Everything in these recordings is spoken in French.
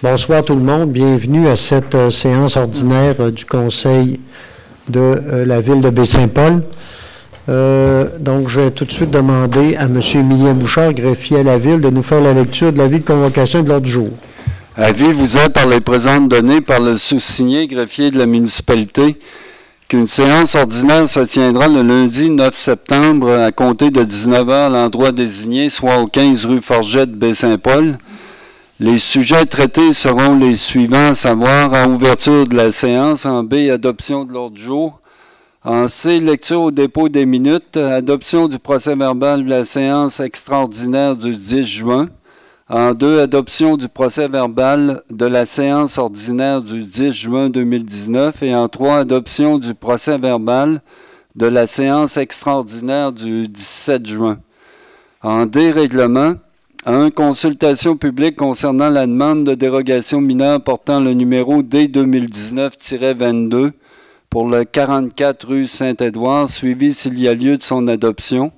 Bonsoir tout le monde. Bienvenue à cette séance ordinaire du Conseil de la Ville de Baie-Saint-Paul. Donc, je vais tout de suite demander à M. Émilien Bouchard, greffier à la Ville, de nous faire la lecture de l'avis de convocation et de l'ordre du jour. Avis vous est par les présentes données par le sous-signé greffier de la municipalité qu'une séance ordinaire se tiendra le lundi 9 septembre à compter de 19h à l'endroit désigné, soit au 15 rue Forget de Baie-Saint-Paul. Les sujets traités seront les suivants, à savoir en ouverture de la séance, en B, adoption de l'ordre du jour, en C, lecture au dépôt des minutes, adoption du procès-verbal de la séance extraordinaire du 10 juin, en 2, adoption du procès-verbal de la séance ordinaire du 10 juin 2019 et en 3, adoption du procès-verbal de la séance extraordinaire du 17 juin. En D, règlement, 1. Consultation publique concernant la demande de dérogation mineure portant le numéro D 2019-22 pour le 44 rue Saint-Édouard, suivi s'il y a lieu de son adoption.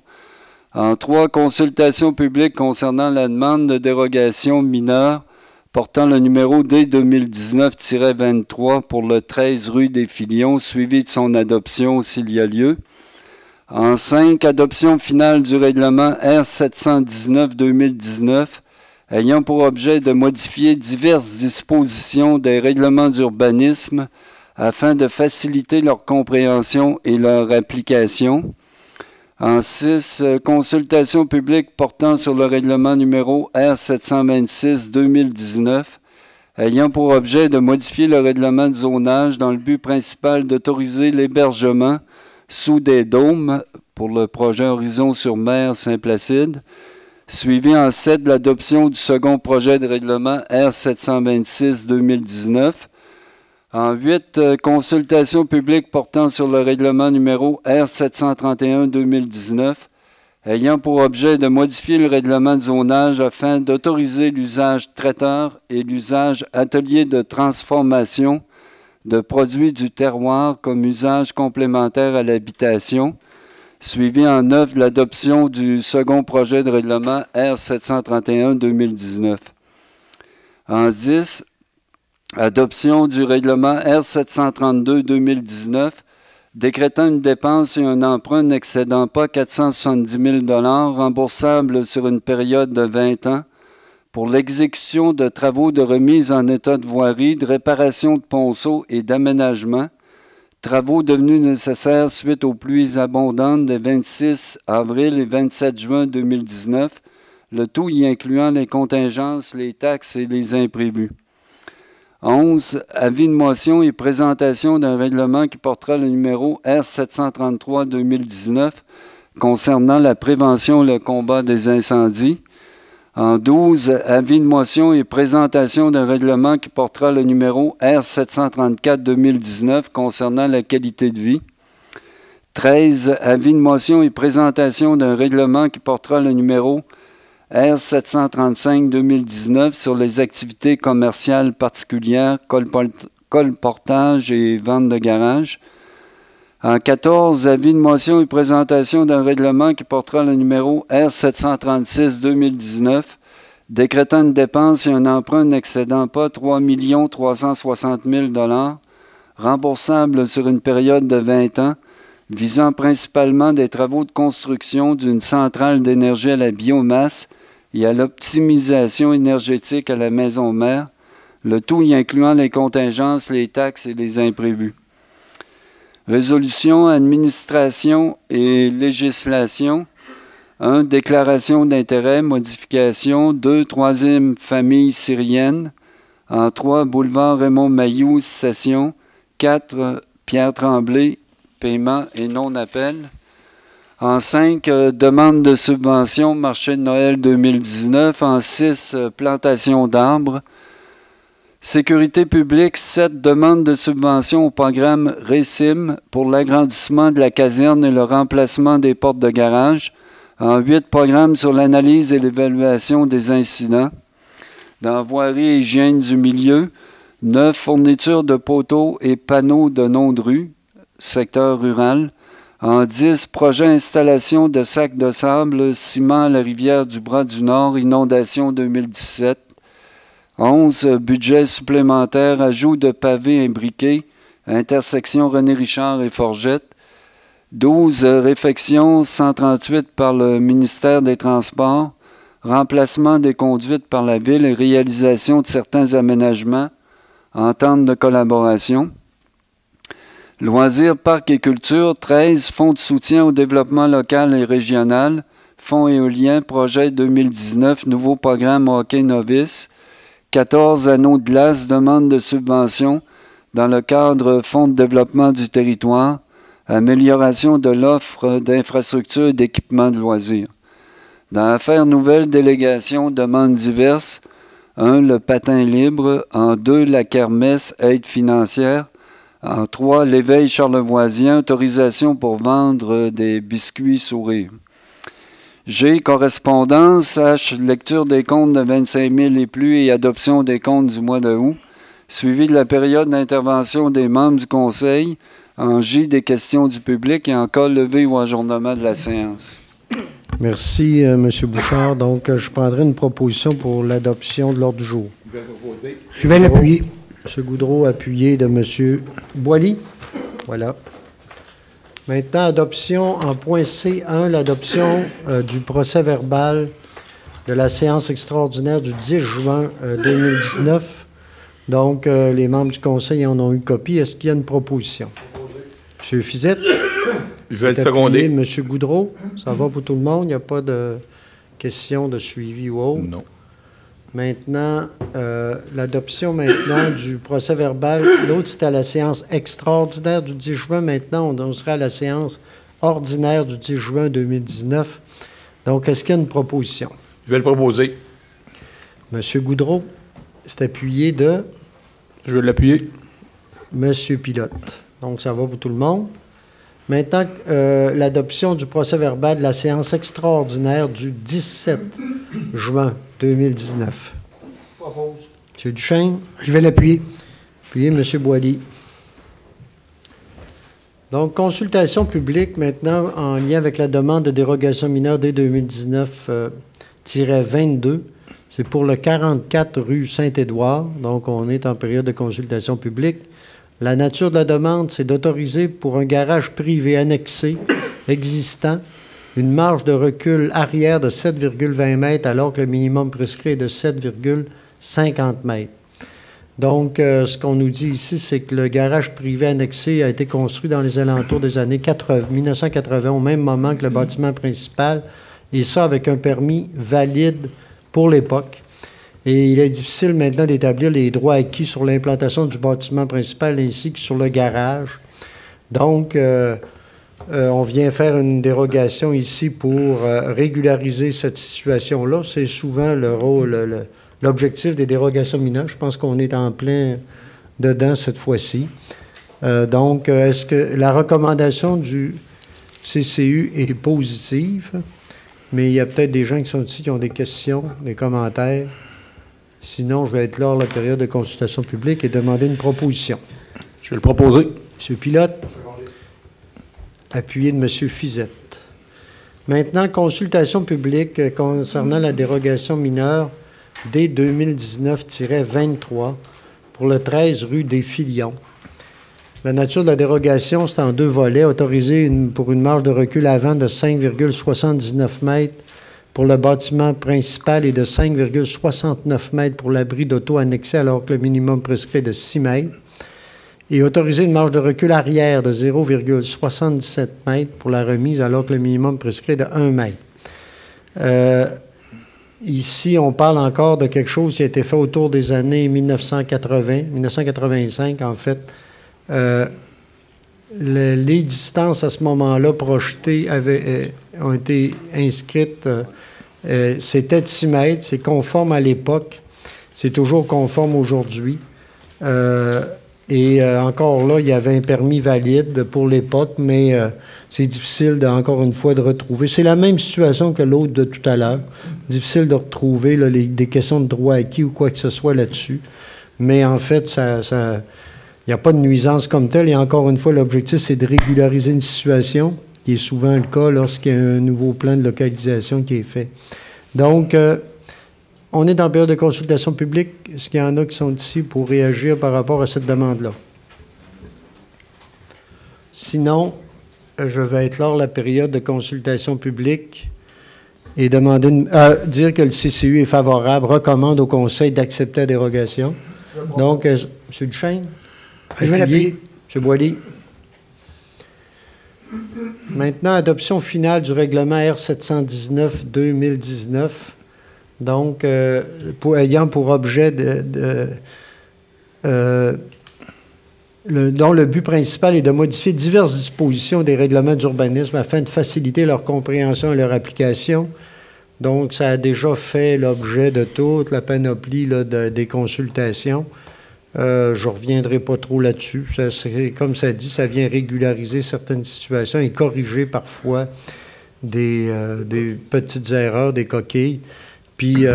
En 3. Consultation publique concernant la demande de dérogation mineure portant le numéro D 2019-23 pour le 13 rue des Filions, suivi de son adoption s'il y a lieu. En 5, adoption finale du règlement R719-2019 ayant pour objet de modifier diverses dispositions des règlements d'urbanisme afin de faciliter leur compréhension et leur application. En 6, consultation publique portant sur le règlement numéro R726-2019 ayant pour objet de modifier le règlement de zonage dans le but principal d'autoriser l'hébergement sous des dômes pour le projet Horizon-sur-Mer Saint-Placide, suivi en 7 de l'adoption du second projet de règlement R726-2019. En 8, consultation publique portant sur le règlement numéro R731-2019, ayant pour objet de modifier le règlement de zonage afin d'autoriser l'usage traiteur et l'usage atelier de transformation de produits du terroir comme usage complémentaire à l'habitation, suivi en 9 de l'adoption du second projet de règlement R731-2019. En 10, adoption du règlement R732-2019, décrétant une dépense et un emprunt n'excédant pas 470 000 $ remboursables sur une période de 20 ans, pour l'exécution de travaux de remise en état de voirie, de réparation de ponceaux et d'aménagement, travaux devenus nécessaires suite aux pluies abondantes des 26 avril et 27 juin 2019, le tout y incluant les contingences, les taxes et les imprévus. 11. Avis de motion et présentation d'un règlement qui portera le numéro R733-2019 concernant la prévention et le combat des incendies. En 12, avis de motion et présentation d'un règlement qui portera le numéro R734-2019 concernant la qualité de vie. 13, avis de motion et présentation d'un règlement qui portera le numéro R735-2019 sur les activités commerciales particulières, colportage et vente de garage. En 14, avis de motion et présentation d'un règlement qui portera le numéro R736-2019, décrétant une dépense et un emprunt n'excédant pas 3 360 000 $, remboursables sur une période de 20 ans, visant principalement des travaux de construction d'une centrale d'énergie à la biomasse et à l'optimisation énergétique à la maison mère, le tout y incluant les contingences, les taxes et les imprévus. Résolution, administration et législation. 1. Déclaration d'intérêt, modification. 2. Troisième famille syrienne. En 3. Boulevard Raymond Mailloux, cessation. 4. Pierre Tremblay, paiement et non-appel. En 5. Demande de subvention, marché de Noël 2019. En 6. Plantation d'arbres. Sécurité publique, 7 demandes de subvention au programme RECIM pour l'agrandissement de la caserne et le remplacement des portes de garage. En 8, programme sur l'analyse et l'évaluation des incidents. Dans voirie et hygiène du milieu, 9, fourniture de poteaux et panneaux de nom de rue, secteur rural. En 10, projet installation de sacs de sable, ciment à la rivière du Bras du Nord, inondation 2017. 11, budget supplémentaire, ajout de pavés imbriqués, intersection René-Richard et Forgette. 12, réfection 138 par le ministère des Transports, remplacement des conduites par la Ville et réalisation de certains aménagements, entente de collaboration. Loisirs, parcs et culture, 13, fonds de soutien au développement local et régional, fonds éolien, projet 2019, nouveau programme hockey novice. 14, anneaux de glace, demande de subvention dans le cadre fonds de développement du territoire, amélioration de l'offre d'infrastructures et d'équipements de loisirs. Dans l'affaire nouvelle délégation, demandes diverses. 1, le patin libre. En 2, la kermesse, aide financière. En 3, l'éveil charlevoisien, autorisation pour vendre des biscuits sourires. G, correspondance. H, lecture des comptes de 25 000 et plus et adoption des comptes du mois de août. Suivi de la période d'intervention des membres du Conseil. En J, des questions du public et en cas levé ou ajournement de la séance. Merci, M. Bouchard. Donc, je prendrai une proposition pour l'adoption de l'ordre du jour. Je vais l'appuyer. M. Goudreau, appuyé de M. Boily. Voilà. Maintenant, adoption en point C1, l'adoption du procès-verbal de la séance extraordinaire du 10 juin 2019. Donc, les membres du Conseil en ont eu copie. Est-ce qu'il y a une proposition? M. Fizette? Je vais le seconder. M. Goudreau, ça va pour tout le monde? Il n'y a pas de questions de suivi ou autre? Non. Maintenant, l'adoption maintenant du procès-verbal. L'autre, c'était à la séance extraordinaire du 10 juin. Maintenant, on sera à la séance ordinaire du 10 juin 2019. Donc, est-ce qu'il y a une proposition? Je vais le proposer. M. Goudreau, c'est appuyé de? Je vais l'appuyer. M. Pilote. Donc, ça va pour tout le monde. Maintenant, l'adoption du procès-verbal de la séance extraordinaire du 17 juin 2019. Propose. M. Duchesne. Je vais l'appuyer. Puis M. Boily. Donc, consultation publique maintenant en lien avec la demande de dérogation mineure dès 2019-22. C'est pour le 44 rue Saint-Édouard. Donc, on est en période de consultation publique. La nature de la demande, c'est d'autoriser pour un garage privé annexé existant une marge de recul arrière de 7,20 mètres alors que le minimum prescrit est de 7,50 mètres. Donc, ce qu'on nous dit ici, c'est que le garage privé annexé a été construit dans les alentours des années 1980, au même moment que le bâtiment principal, et ça avec un permis valide pour l'époque. Et il est difficile maintenant d'établir les droits acquis sur l'implantation du bâtiment principal ainsi que sur le garage. Donc, on vient faire une dérogation ici pour régulariser cette situation-là. C'est souvent le rôle, l'objectif des dérogations mineures. Je pense qu'on est en plein dedans cette fois-ci. Donc, est-ce que la recommandation du CCU est positive? Mais il y a peut-être des gens qui sont ici qui ont des questions, des commentaires. Sinon, je vais être là à la période de consultation publique et demander une proposition. Je vais le proposer. M. Pilote, appuyé de M. Fizette. Maintenant, consultation publique concernant la dérogation mineure dès 2019-23 pour le 13 rue des Filions. La nature de la dérogation, c'est en 2 volets, autorisé pour une marge de recul avant de 5,79 mètres pour le bâtiment principal et de 5,69 mètres pour l'abri d'auto annexé alors que le minimum prescrit est de 6 mètres. Et autoriser une marge de recul arrière de 0,77 mètres pour la remise alors que le minimum prescrit est de 1 mètre. Ici, on parle encore de quelque chose qui a été fait autour des années 1985 en fait. Les distances à ce moment-là projetées ont été inscrites. C'était de 6 mètres, c'est conforme à l'époque, c'est toujours conforme aujourd'hui. Encore là, il y avait un permis valide pour l'époque, mais c'est difficile, encore une fois, de retrouver. C'est la même situation que l'autre de tout à l'heure. Difficile de retrouver là, des questions de droit acquis ou quoi que ce soit là-dessus. Mais en fait, il n'y a pas de nuisance comme telle. Et encore une fois, l'objectif, c'est de régulariser une situation, qui est souvent le cas lorsqu'il y a un nouveau plan de localisation qui est fait. Donc, on est dans la période de consultation publique. Est-ce qu'il y en a qui sont ici pour réagir par rapport à cette demande-là? Sinon, je vais éclore la période de consultation publique et demander dire que le CCU est favorable, recommande au Conseil d'accepter la dérogation. Donc, M. Duchesne? Je vais l'appuyer. M. Boily? Maintenant, adoption finale du règlement R719-2019. Donc, ayant pour objet dont le but principal est de modifier diverses dispositions des règlements d'urbanisme afin de faciliter leur compréhension et leur application. Donc, ça a déjà fait l'objet de toute la panoplie là, des consultations. Je ne reviendrai pas trop là-dessus. Comme ça dit, ça vient régulariser certaines situations et corriger parfois des petites erreurs, des coquilles, puis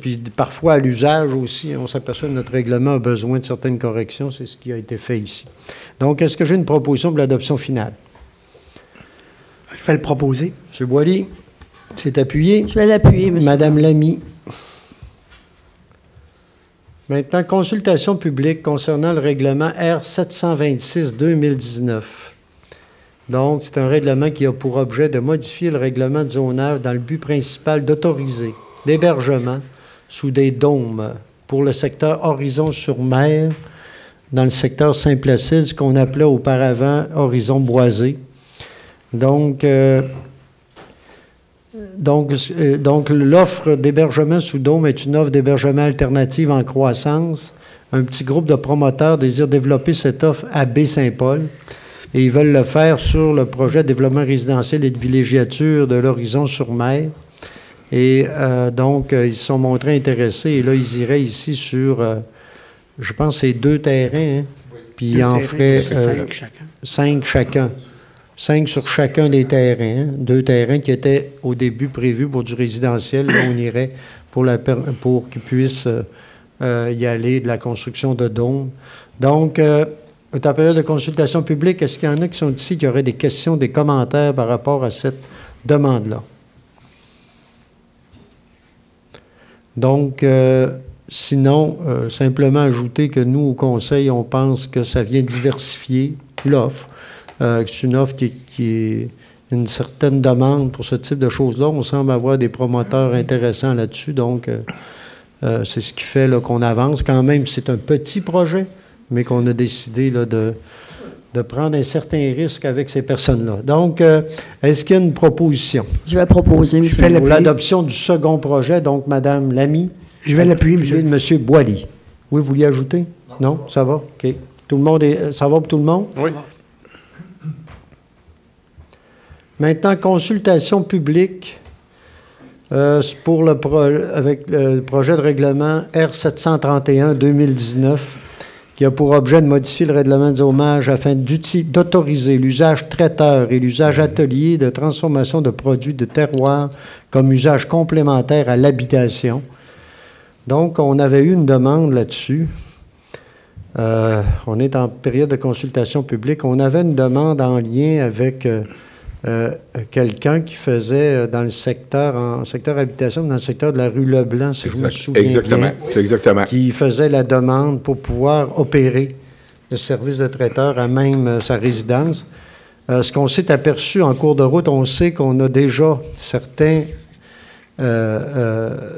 puis parfois à l'usage aussi, on s'aperçoit que notre règlement a besoin de certaines corrections. C'est ce qui a été fait ici. Donc, est-ce que j'ai une proposition pour l'adoption finale? Je vais le proposer. M. Boily, c'est appuyé. Je vais l'appuyer, monsieur. Madame Lamy. Maintenant, consultation publique concernant le règlement R726-2019. Donc, c'est un règlement qui a pour objet de modifier le règlement de zonage dans le but principal d'autoriser l'hébergement sous des dômes pour le secteur Horizon-sur-Mer, dans le secteur Saint-Placide, ce qu'on appelait auparavant Horizon Boisé. Donc, l'offre d'hébergement sous dôme est une offre d'hébergement alternative en croissance. Un petit groupe de promoteurs désire développer cette offre à Baie-Saint-Paul et ils veulent le faire sur le projet de développement résidentiel et de villégiature de l'Horizon-sur-Mer. Et ils se sont montrés intéressés et là, ils iraient ici sur, je pense, c'est 2 terrains, hein? Puis ils en feraient 5 chacun. 5 sur chacun des terrains, 2 terrains qui étaient au début prévus pour du résidentiel. Là, on irait pour qu'ils puissent y aller de la construction de dômes. Donc, en période de consultation publique, est-ce qu'il y en a qui sont ici qui auraient des questions, des commentaires par rapport à cette demande-là? Donc, sinon, simplement ajouter que nous, au Conseil, on pense que ça vient diversifier l'offre. C'est une offre qui est une certaine demande pour ce type de choses-là. On semble avoir des promoteurs intéressants là-dessus. Donc, c'est ce qui fait là, qu'on avance. Quand même, c'est un petit projet, mais qu'on a décidé là, de prendre un certain risque avec ces personnes-là. Donc, est-ce qu'il y a une proposition? Je vais proposer, monsieur. Pour l'adoption du second projet, donc, Mme Lamy. Je vais l'appuyer, monsieur. Et de M. Boily. Oui, vous vouliez ajouter? Non? Ça va? OK. Tout le monde ça va pour tout le monde? Oui. Maintenant, consultation publique avec le projet de règlement R731-2019 qui a pour objet de modifier le règlement des hommages afin d'autoriser l'usage traiteur et l'usage atelier de transformation de produits de terroir comme usage complémentaire à l'habitation. Donc, on avait eu une demande là-dessus. On est en période de consultation publique. On avait une demande en lien avec quelqu'un qui faisait dans le secteur, en secteur habitation, dans le secteur de la rue Leblanc, si je me souviens bien. C'est exactement. Qui faisait la demande pour pouvoir opérer le service de traiteur à même sa résidence. Ce qu'on s'est aperçu en cours de route, on sait qu'on a déjà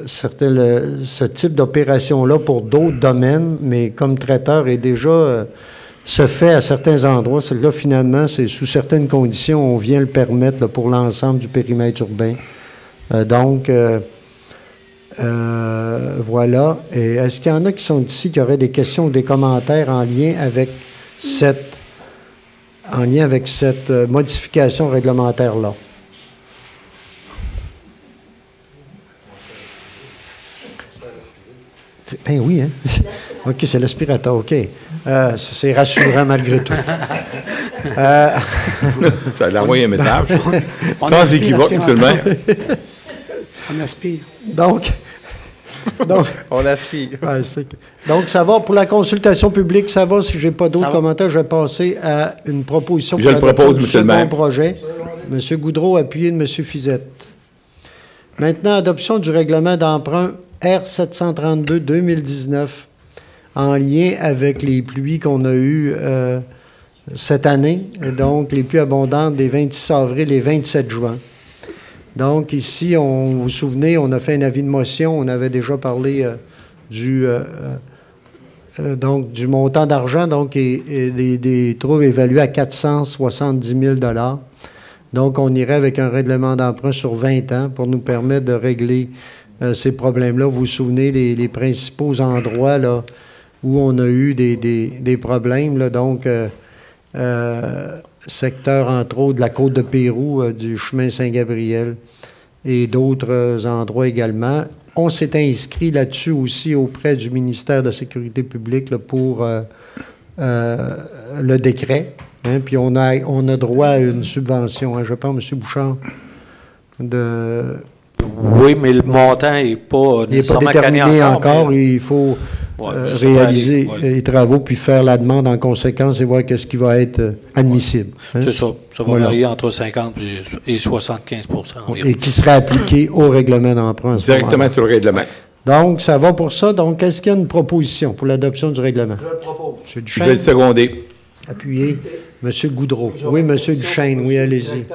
ce type d'opération-là pour d'autres domaines, mais comme traiteur est déjà se fait à certains endroits. Là, finalement, c'est sous certaines conditions, on vient le permettre là, pour l'ensemble du périmètre urbain. Voilà. Et est-ce qu'il y en a qui sont ici qui auraient des questions ou des commentaires en lien avec cette modification réglementaire-là? Ben oui, hein? OK, c'est l'aspirateur, OK. C'est rassurant malgré tout. Ça a envoyé un message. Sans équivoque, M. le maire. On aspire. Donc on aspire. Donc, ça va pour la consultation publique, ça va. Si je n'ai pas d'autres commentaires, je vais passer à une proposition Je le propose, M. le maire. Projet. M. Goudreau, appuyé de M. Fizette. Maintenant, adoption du règlement d'emprunt R732-2019, en lien avec les pluies qu'on a eues cette année, donc les plus abondantes des 26 avril et 27 juin. Donc ici, vous vous souvenez, on a fait un avis de motion, on avait déjà parlé du montant d'argent, donc et des troubles évalués à 470 000 $. Donc on irait avec un règlement d'emprunt sur 20 ans pour nous permettre de régler ces problèmes-là. Vous vous souvenez, les principaux endroits là, où on a eu des problèmes, là, donc secteur, entre autres, de la côte de Pérou, du chemin Saint-Gabriel et d'autres endroits également. On s'est inscrit là-dessus aussi auprès du ministère de la Sécurité publique là, pour le décret. Hein, puis on a droit à une subvention. Hein, je pense, M. Bouchard, de... Oui, mais le montant n'est pas déterminé encore. Mais... Il faut réaliser aller, les travaux puis faire la demande en conséquence et voir qu'est-ce qui va être admissible. Hein? C'est ça. Ça va varier entre 50 et 75 environ. Et qui sera appliqué au règlement d'emprunt. Directement sur le règlement. Donc, ça va pour ça. Donc, est-ce qu'il y a une proposition pour l'adoption du règlement? Je le propose. M. Duchesne. Je vais le seconder. Appuyez. M. Goudreau. Oui, M. Duchesne. Oui, allez-y.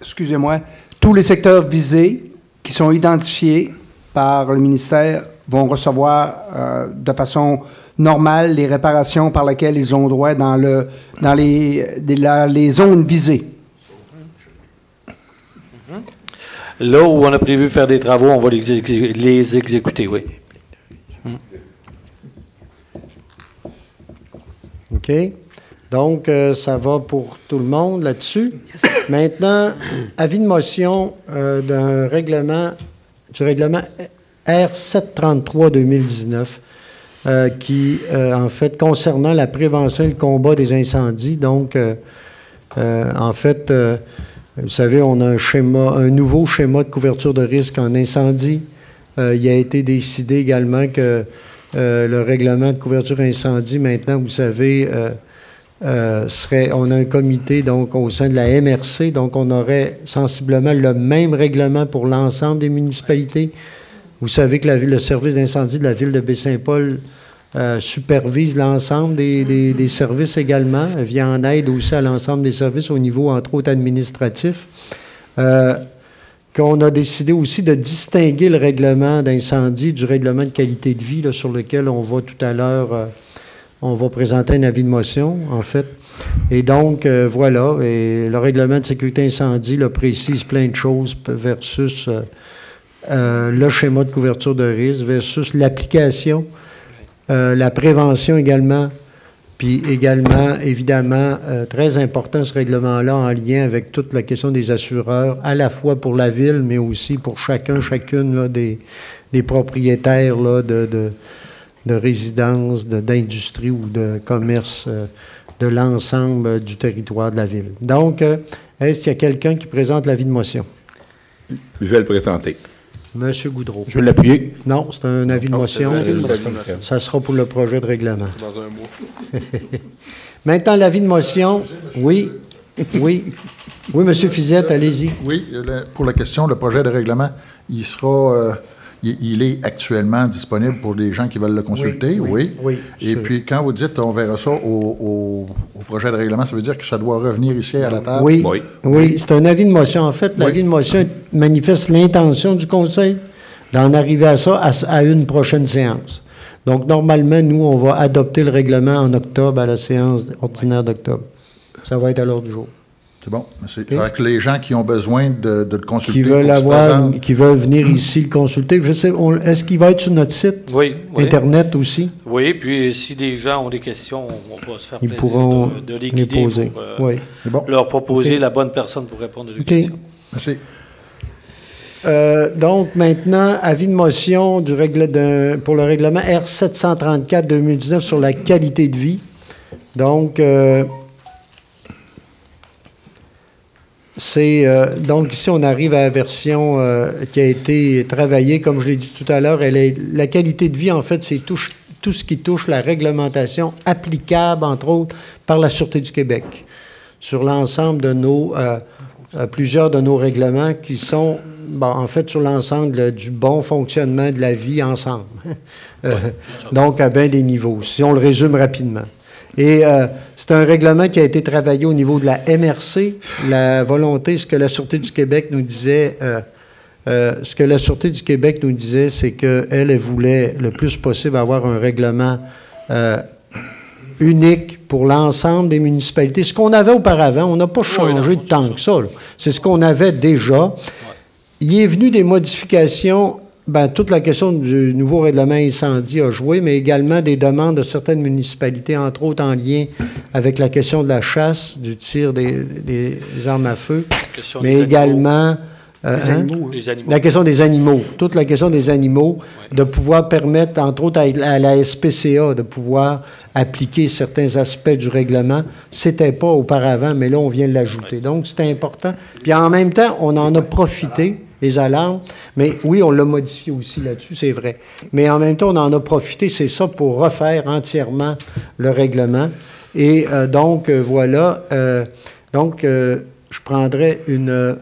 Excusez-moi. Tous les secteurs visés qui sont identifiés par le ministère vont recevoir de façon normale les réparations par lesquelles ils ont droit dans les zones visées. Là où on a prévu faire des travaux, on va les exécuter, oui. OK. Donc, ça va pour tout le monde là-dessus. Maintenant, avis de motion du règlement R733-2019 qui, en fait, concernant la prévention et le combat des incendies. Donc, en fait, vous savez, on a un nouveau schéma de couverture de risque en incendie. Il a été décidé également que le règlement de couverture incendie, maintenant, vous savez, on a un comité donc au sein de la MRC, donc on aurait sensiblement le même règlement pour l'ensemble des municipalités. Vous savez que le service d'incendie de la ville de Baie-Saint-Paul supervise l'ensemble des services également, vient en aide aussi à l'ensemble des services au niveau, entre autres, administratif. Qu'on a décidé aussi de distinguer le règlement d'incendie du règlement de qualité de vie, là, sur lequel on va tout à l'heure... on va présenter un avis de motion, en fait. Et donc, voilà, et le règlement de sécurité incendie là, précise plein de choses versus le schéma de couverture de risque, versus l'application, la prévention également, puis également, évidemment, très important ce règlement-là en lien avec toute la question des assureurs, à la fois pour la ville, mais aussi pour chacune là, des propriétaires là, de résidence, d'industrie ou de commerce de l'ensemble du territoire de la ville. Donc, est-ce qu'il y a quelqu'un qui présente l'avis de motion? Je vais le présenter. Monsieur Goudreau. Je vais l'appuyer. Non, c'est un avis de motion. Ça sera pour le projet de règlement. Dans un mois. Maintenant, l'avis de motion. Oui. Oui, M. Fizette, allez-y. Oui, pour la question, le projet de règlement, il sera... il est actuellement disponible pour les gens qui veulent le consulter, oui. Et puis, quand vous dites on verra ça au projet de règlement, ça veut dire que ça doit revenir ici à la table? Oui, c'est un avis de motion. En fait, l'avis de motion manifeste l'intention du Conseil d'en arriver à ça à une prochaine séance. Donc, normalement, nous, on va adopter le règlement en octobre à la séance ordinaire d'octobre. Ça va être à l'ordre du jour. C'est bon, merci. Okay. Avec les gens qui ont besoin de le consulter. Qui veulent venir ici le consulter. Je sais, est-ce qu'il va être sur notre site? Oui. Internet aussi? Oui, puis si des gens ont des questions, on va se faire plaisir pourront de les guider pour leur proposer la bonne personne pour répondre à leurs questions. Merci. Donc, maintenant, avis de motion pour le règlement R734-2019 sur la qualité de vie. Donc, donc ici, on arrive à la version qui a été travaillée, comme je l'ai dit tout à l'heure. La qualité de vie, en fait, c'est tout ce qui touche la réglementation applicable, entre autres, par la Sûreté du Québec, sur l'ensemble de plusieurs de nos règlements qui sont en fait, sur l'ensemble du bon fonctionnement de la vie ensemble. Donc, à bien des niveaux, si on le résume rapidement. Et c'est un règlement qui a été travaillé au niveau de la MRC. La volonté, ce que la Sûreté du Québec nous disait, c'est qu'elle voulait le plus possible avoir un règlement unique pour l'ensemble des municipalités. Ce qu'on avait auparavant, on n'a pas changé de tant que ça. C'est ce qu'on avait déjà. Il est venu des modifications. Toute la question du nouveau règlement incendie a joué, mais également des demandes de certaines municipalités, entre autres en lien avec la question de la chasse, du tir des armes à feu, mais également la question des animaux, toute la question des animaux, de pouvoir permettre, entre autres à la SPCA, de pouvoir appliquer certains aspects du règlement. C'était pas auparavant, mais là, on vient de l'ajouter. Donc, c'était important. Puis en même temps, on en a profité, les alarmes, mais oui, on l'a modifié aussi là-dessus, c'est vrai. Mais en même temps, on en a profité, c'est ça, pour refaire entièrement le règlement. Et voilà. Je prendrais une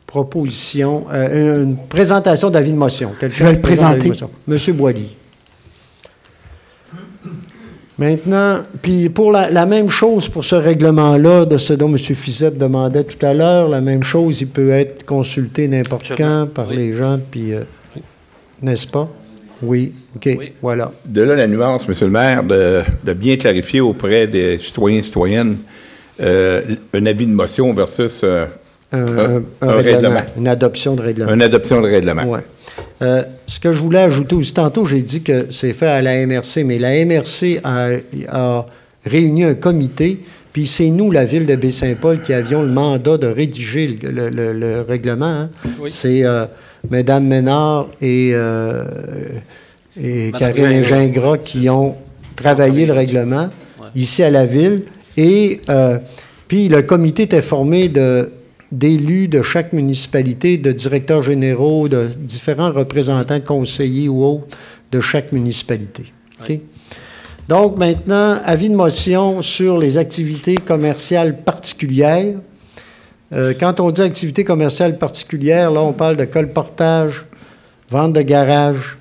proposition, une présentation d'avis de motion. Je vais le présenter. Monsieur Boily. Maintenant, puis pour la même chose pour ce règlement-là, de ce dont M. Fizette demandait tout à l'heure, la même chose, il peut être consulté n'importe quand par les gens, puis n'est-ce pas? Oui, OK, voilà. De là, la nuance, M. le maire, de bien clarifier auprès des citoyens et citoyennes un avis de motion versus un règlement. Une adoption de règlement. Une adoption de règlement. Oui. Ce que je voulais ajouter aussi, tantôt, j'ai dit que c'est fait à la MRC, mais la MRC a réuni un comité, puis c'est nous, la Ville de Baie-Saint-Paul, qui avions le mandat de rédiger le règlement. Hein. Oui. C'est Mme Ménard et Karine Gingras qui ont travaillé le règlement ici à la Ville. Et puis le comité était formé d'élus de chaque municipalité, de directeurs généraux, de différents représentants, conseillers ou autres de chaque municipalité. Okay? Donc, maintenant, avis de motion sur les activités commerciales particulières. Quand on dit activités commerciales particulières, là, on parle de colportage, vente de garage,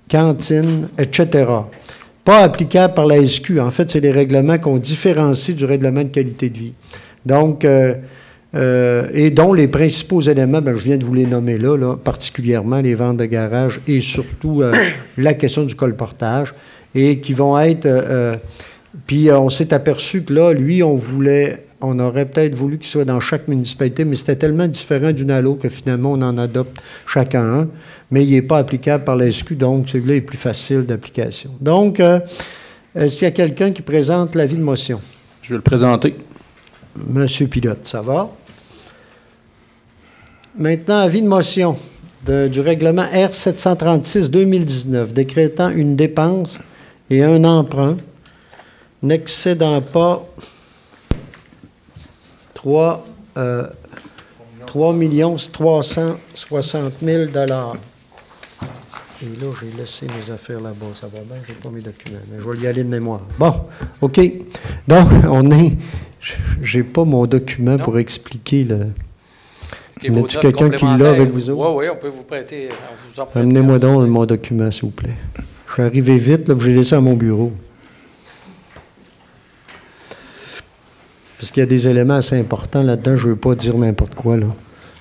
cantine, etc. Pas applicable par la SQ. En fait, c'est des règlements qu'on différencie du règlement de qualité de vie. Donc, et dont les principaux éléments, je viens de vous les nommer là, particulièrement les ventes de garage et surtout la question du colportage, et qui vont être... puis on s'est aperçu que là, lui, on aurait peut-être voulu qu'il soit dans chaque municipalité, mais c'était tellement différent d'une à l'autre que finalement, on en adopte chacun un, mais il n'est pas applicable par la SQ, donc celui-là est plus facile d'application. Donc, s'il y a quelqu'un qui présente l'avis de motion. Je vais le présenter. Monsieur Pilote, ça va? Maintenant, avis de motion du règlement R736-2019, décrétant une dépense et un emprunt n'excédant pas 3 360 000 $. Et là, j'ai laissé mes affaires là-bas. Ça va bien, je n'ai pas mes documents, mais je vais y aller de mémoire. Bon, OK. Donc, j'ai pas mon document pour expliquer le... Y a-t-il quelqu'un qui l'a avec vous autres? Oui, on peut vous prêter. Amenez-moi donc mon document, s'il vous plaît. Je suis arrivé vite, là, j'ai laissé à mon bureau. Parce qu'il y a des éléments assez importants là-dedans, je ne veux pas dire n'importe quoi, là.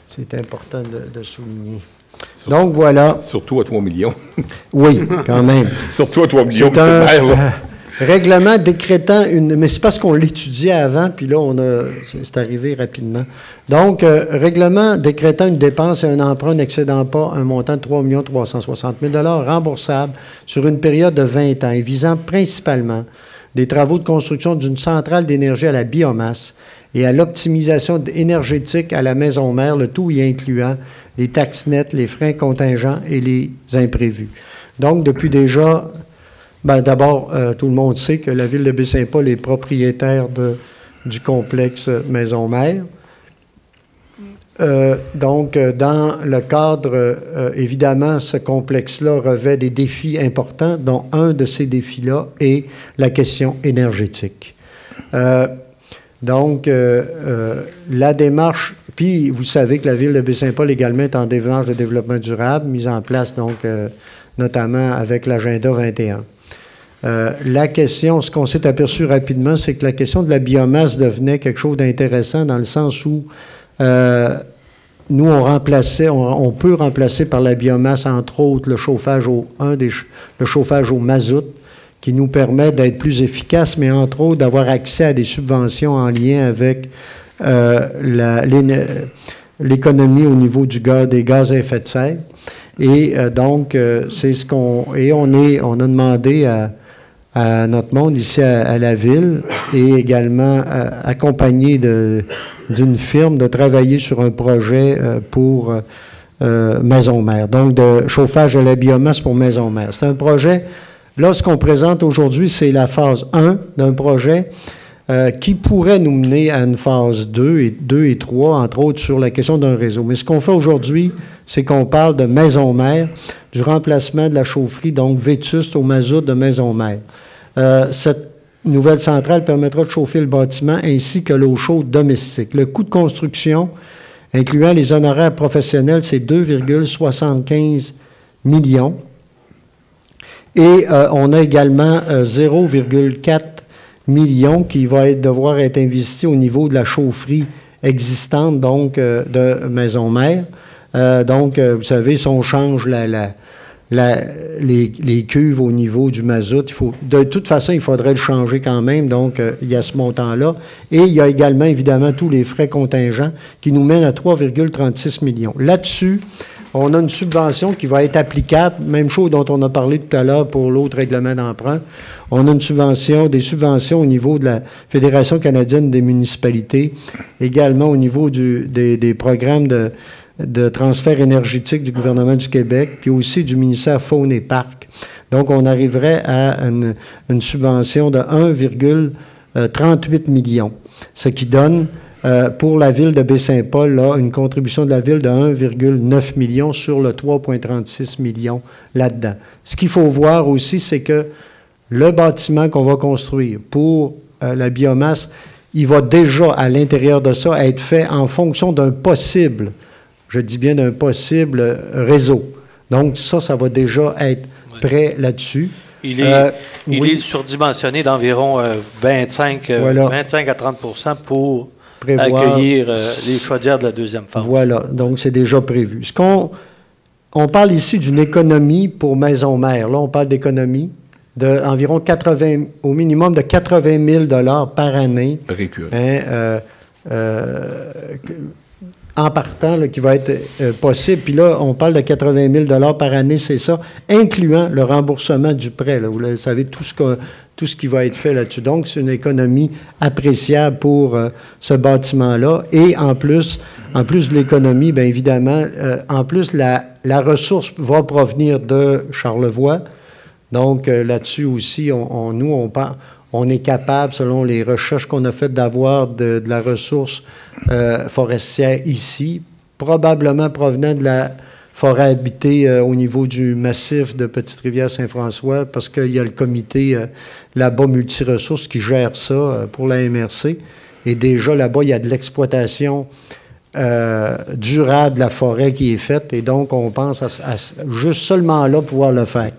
C'est important de souligner. Donc, voilà. Surtout à 3 millions. Oui, quand même. Surtout à 3 millions. C'est un règlement décrétant une... Mais c'est parce qu'on l'étudiait avant, puis là, c'est arrivé rapidement. Donc, règlement décrétant une dépense et un emprunt n'excédant pas un montant de 3 360 000 $ remboursable sur une période de 20 ans et visant principalement des travaux de construction d'une centrale d'énergie à la biomasse et à l'optimisation énergétique à la maison mère, le tout y incluant les taxes nettes, les freins contingents et les imprévus. Donc, depuis déjà... d'abord, tout le monde sait que la Ville de Baie-Saint-Paul est propriétaire du complexe Maison Mère. Donc, dans le cadre, évidemment, ce complexe-là revêt des défis importants, dont un de ces défis-là est la question énergétique. Donc, la démarche, puis vous savez que la ville de Baie-Saint-Paul également est en démarche de développement durable, mise en place donc notamment avec l'agenda 21. La question, ce qu'on s'est aperçu rapidement, c'est que la question de la biomasse devenait quelque chose d'intéressant dans le sens où nous, on peut remplacer par la biomasse, entre autres, le chauffage le chauffage au mazout, qui nous permet d'être plus efficace, mais entre autres d'avoir accès à des subventions en lien avec l'économie au niveau des gaz à effet de serre. Et donc, c'est ce qu'on... Et on a demandé à notre monde ici à la ville et également accompagné d'une firme de travailler sur un projet pour Maison-Mère, donc de chauffage à la biomasse pour Maison-Mère. C'est un projet... Là, ce qu'on présente aujourd'hui, c'est la phase 1 d'un projet qui pourrait nous mener à une phase 2 et 3, entre autres, sur la question d'un réseau. Mais ce qu'on fait aujourd'hui, c'est qu'on parle de Maison-Mère, du remplacement de la chaufferie, donc vétuste au mazout de Maison-Mère. Cette nouvelle centrale permettra de chauffer le bâtiment ainsi que l'eau chaude domestique. Le coût de construction, incluant les honoraires professionnels, c'est 2,75 millions. Et on a également 0,4 millions qui va devoir être investi au niveau de la chaufferie existante, donc de Maison-Mère. Donc, vous savez, si on change les cuves au niveau du mazout, de toute façon, il faudrait le changer quand même. Donc, il y a ce montant-là. Et il y a également, évidemment, tous les frais contingents qui nous mènent à 3,36 millions. Là-dessus, on a une subvention qui va être applicable, même chose dont on a parlé tout à l'heure pour l'autre règlement d'emprunt. On a des subventions au niveau de la Fédération canadienne des municipalités, également au niveau des programmes de transfert énergétique du gouvernement du Québec, puis aussi du ministère Faune et Parc. Donc, on arriverait à une subvention de 1,38 millions, ce qui donne pour la ville de Baie-Saint-Paul, là, une contribution de la ville de 1,9 million sur le 3,36 millions là-dedans. Ce qu'il faut voir aussi, c'est que le bâtiment qu'on va construire pour la biomasse, il va déjà, à l'intérieur de ça, être fait en fonction d'un possible, je dis bien d'un possible réseau. Donc, ça va déjà être prêt là-dessus. Il est surdimensionné d'environ 25 à 30 pour accueillir les chaudières de la deuxième phase. Voilà, donc c'est déjà prévu. On parle ici d'une économie pour Maison-Mère. Là, on parle d'économie d'environ au minimum de 80 000 $ par année. En partant, là, qui va être possible. Puis là, on parle de 80 000 $ par année, c'est ça, incluant le remboursement du prêt. Là. Vous savez, tout ce qui va être fait là-dessus. Donc, c'est une économie appréciable pour ce bâtiment-là. Et en plus de l'économie, bien évidemment, en plus, la ressource va provenir de Charlevoix. Donc, là-dessus aussi, on est capable, selon les recherches qu'on a faites, d'avoir de la ressource forestière ici, probablement provenant de la forêt habitée au niveau du massif de Petite-Rivière-Saint-François, parce qu'il y a le comité là-bas multiressources qui gère ça pour la MRC. Et déjà, là-bas, il y a de l'exploitation durable de la forêt qui est faite, et donc on pense à juste seulement là pouvoir le faire.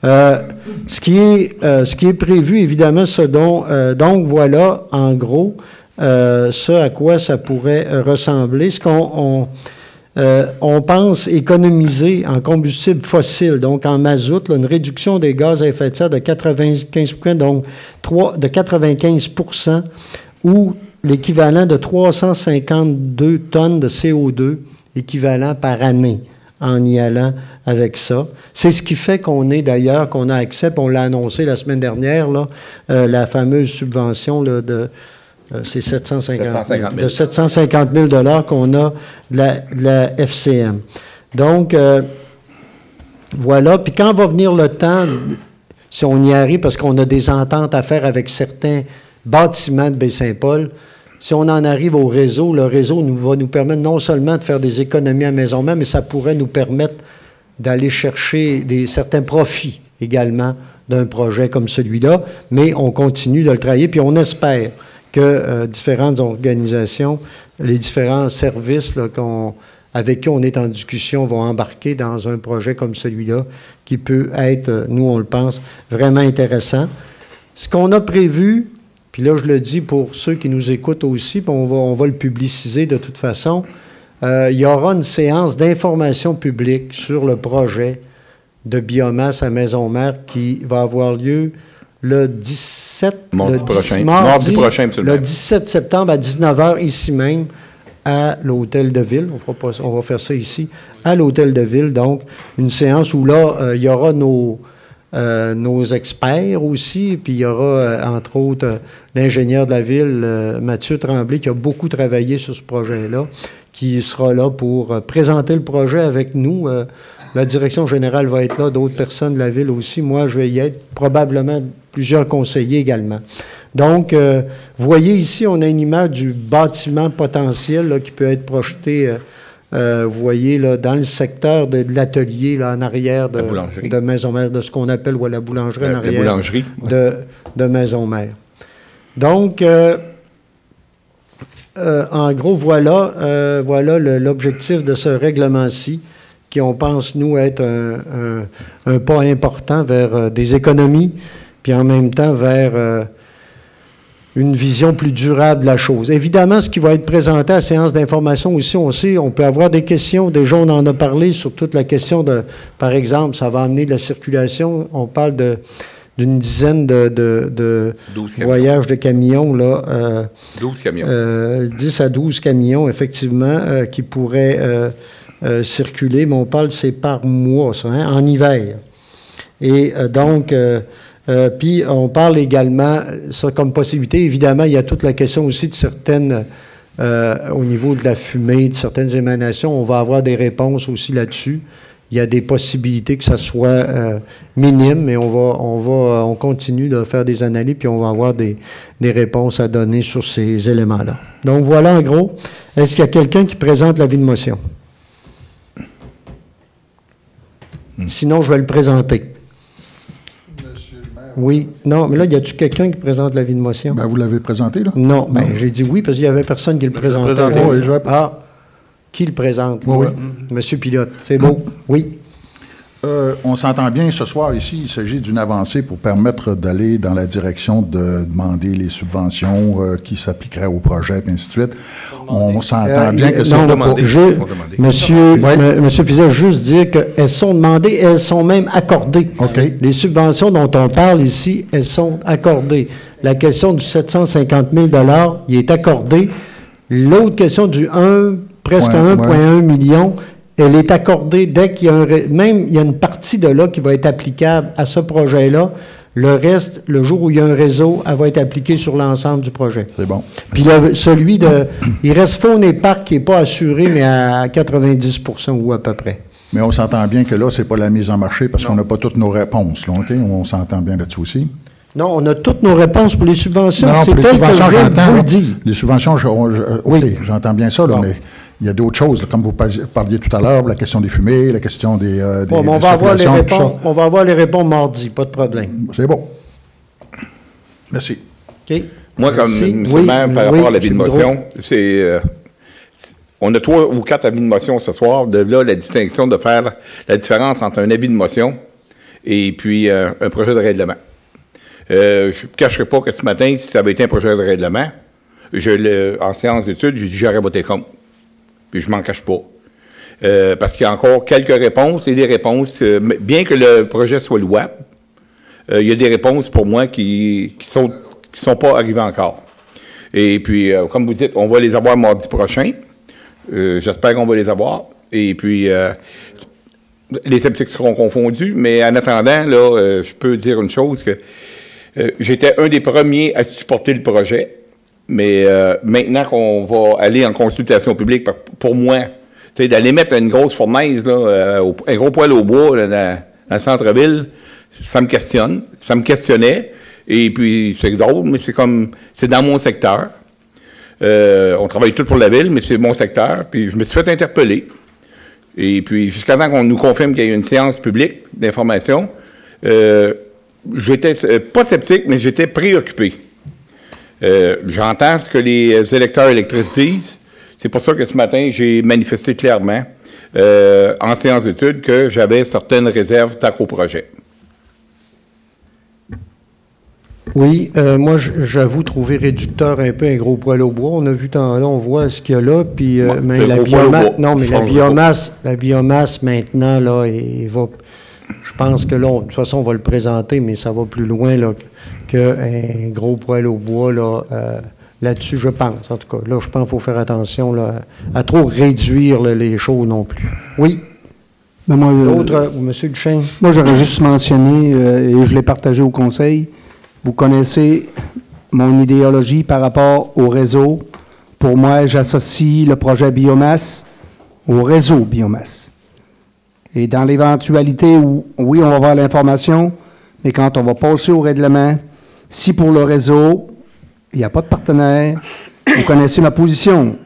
Ce qui est prévu, évidemment, donc voilà, en gros, ce à quoi ça pourrait ressembler. Ce qu'on pense économiser en combustible fossile, donc en mazout, là, une réduction des gaz à effet de serre de 95%, donc de 95 %, ou l'équivalent de 352 tonnes de CO2 équivalent par année en y allant avec ça. C'est ce qui fait qu'on a accès, on l'a annoncé la semaine dernière, là, la fameuse subvention là, c'est 750 000 $ qu'on a de la FCM. Donc, voilà. Puis quand va venir le temps, si on y arrive, parce qu'on a des ententes à faire avec certains bâtiments de Baie-Saint-Paul, si on en arrive au réseau, le réseau va nous permettre non seulement de faire des économies à Maison-Mère, mais ça pourrait nous permettre d'aller chercher certains profits également d'un projet comme celui-là. Mais on continue de le travailler, puis on espère que différentes organisations, les différents services là, avec qui on est en discussion vont embarquer dans un projet comme celui-là qui peut être, nous on le pense, vraiment intéressant. Ce qu'on a prévu, puis là je le dis pour ceux qui nous écoutent aussi, puis on va le publiciser de toute façon, il y aura une séance d'information publique sur le projet de biomasse à Maisons-Mères qui va avoir lieu le 17... Mardi prochain, le 17 septembre à 19h, ici même, à l'Hôtel de Ville. On va faire ça ici, à l'Hôtel de Ville. Donc, une séance où là, il y aura nos experts aussi, puis il y aura, entre autres, l'ingénieur de la Ville, Mathieu Tremblay, qui a beaucoup travaillé sur ce projet-là, qui sera là pour présenter le projet avec nous. La direction générale va être là, d'autres personnes de la Ville aussi. Moi, je vais y être, probablement plusieurs conseillers également. Donc, vous voyez ici, on a une image du bâtiment potentiel là, qui peut être projeté, vous voyez, là, dans le secteur de l'atelier, là, en arrière de Maisons-Mères, de ce qu'on appelle la boulangerie en arrière la boulangerie, de Maisons-Mères. Donc, en gros, voilà l'objectif de ce règlement-ci, qui, on pense, nous, être un pas important vers des économies, puis en même temps vers une vision plus durable de la chose. Évidemment, ce qui va être présenté à la séance d'information aussi, on sait, on peut avoir des questions. Déjà, on en a parlé sur toute la question de, par exemple, ça va amener de la circulation. On parle d'une dizaine de voyages de camions, là. 12 camions. 10 à 12 camions, effectivement, qui pourraient circuler, mais on parle, c'est par mois, ça, hein, en hiver. Et donc, puis on parle également, ça comme possibilité, évidemment, il y a toute la question aussi de certaines, au niveau de la fumée, de certaines émanations, on va avoir des réponses aussi là-dessus. Il y a des possibilités que ça soit minime, mais on continue de faire des analyses, puis on va avoir des réponses à donner sur ces éléments-là. Donc voilà, en gros. Est-ce qu'il y a quelqu'un qui présente l'avis de motion? Sinon, je vais le présenter. Monsieur le maire. Oui. Non, mais là, y a-tu quelqu'un qui présente l'avis de motion? Ben, vous l'avez présenté, là? Non, bien, j'ai dit oui, parce qu'il n'y avait personne qui le présentait. Qui le présente? Oui. Monsieur Pilote, c'est beau. Oui. On s'entend bien ce soir ici, il s'agit d'une avancée pour permettre d'aller dans la direction de demander les subventions qui s'appliqueraient au projet, et ainsi de suite. On s'entend bien que c'est demandé. Monsieur Fizet, juste dire qu'elles sont demandées et elles sont même accordées. Okay. Les subventions dont on parle ici, elles sont accordées. La question du 750 000 $, il est accordé. L'autre question du presque 1,1 million, elle est accordée dès qu'il y a il y a une partie de là qui va être applicable à ce projet-là. Le reste, le jour où il y a un réseau, elle va être appliquée sur l'ensemble du projet. C'est bon. Puis il reste Faune et Parc qui n'est pas assuré, mais à 90 % ou à peu près. Mais on s'entend bien que là, c'est pas la mise en marché parce qu'on n'a pas toutes nos réponses. Là, OK? On s'entend bien là-dessus aussi. Non, on a toutes nos réponses pour les subventions. Non, c'est tel que je viens de vous le dire. Les subventions, oui, j'entends bien ça, là, mais il y a d'autres choses, là, comme vous parliez tout à l'heure, la question des fumées, la question des on va avoir les réponses mardi, pas de problème. C'est bon. Merci. OK. Moi, comme monsieur le maire, par rapport à l'avis de motion, on a 3 ou 4 avis de motion ce soir. De là, la distinction de faire la différence entre un avis de motion et puis un projet de règlement. Je ne cacherai pas que ce matin, si ça avait été un projet de règlement, en séance d'études, j'ai dit j'aurais voté contre. Puis je m'en cache pas. Parce qu'il y a encore quelques réponses et des réponses, bien que le projet soit louable, il y a des réponses pour moi qui sont pas arrivées encore. Et puis, comme vous dites, on va les avoir mardi prochain. J'espère qu'on va les avoir. Et puis, les sceptiques seront confondus, mais en attendant, là, je peux dire une chose, que j'étais un des premiers à supporter le projet. Mais maintenant qu'on va aller en consultation publique, pour moi, d'aller mettre une grosse fournaise, là, un gros poêle au bois là, dans le centre-ville, ça me questionne. Ça me questionnait. Et puis, c'est drôle, mais c'est dans mon secteur. On travaille tout pour la ville, mais c'est mon secteur. Puis, je me suis fait interpeller. Et puis, jusqu'à temps qu'on nous confirme qu'il y a une séance publique d'information, j'étais pas sceptique, mais j'étais préoccupé. J'entends ce que les électeurs et électrices disent. C'est pour ça que ce matin, j'ai manifesté clairement en séance d'études que j'avais certaines réserves tant qu'au projet. Oui, moi, j'avoue trouver réducteur un peu un gros poêle au bois. On a vu tant là, on voit ce qu'il y a là, puis mais la biomasse, non, mais la biomasse maintenant là, je pense que là, de toute façon, on va le présenter, mais ça va plus loin là qu'un gros poêle au bois là. Là-dessus, je pense. En tout cas, là, je pense qu'il faut faire attention là, à trop réduire là, les choses non plus. Oui. L'autre, M. Duchesne. Moi, j'aurais juste mentionné, et je l'ai partagé au Conseil. Vous connaissez mon idéologie par rapport au réseau. Pour moi, j'associe le projet biomasse au réseau biomasse. Et dans l'éventualité où, oui, on va avoir l'information, mais quand on va passer au règlement, si pour le réseau, il n'y a pas de partenaire, vous connaissez ma position.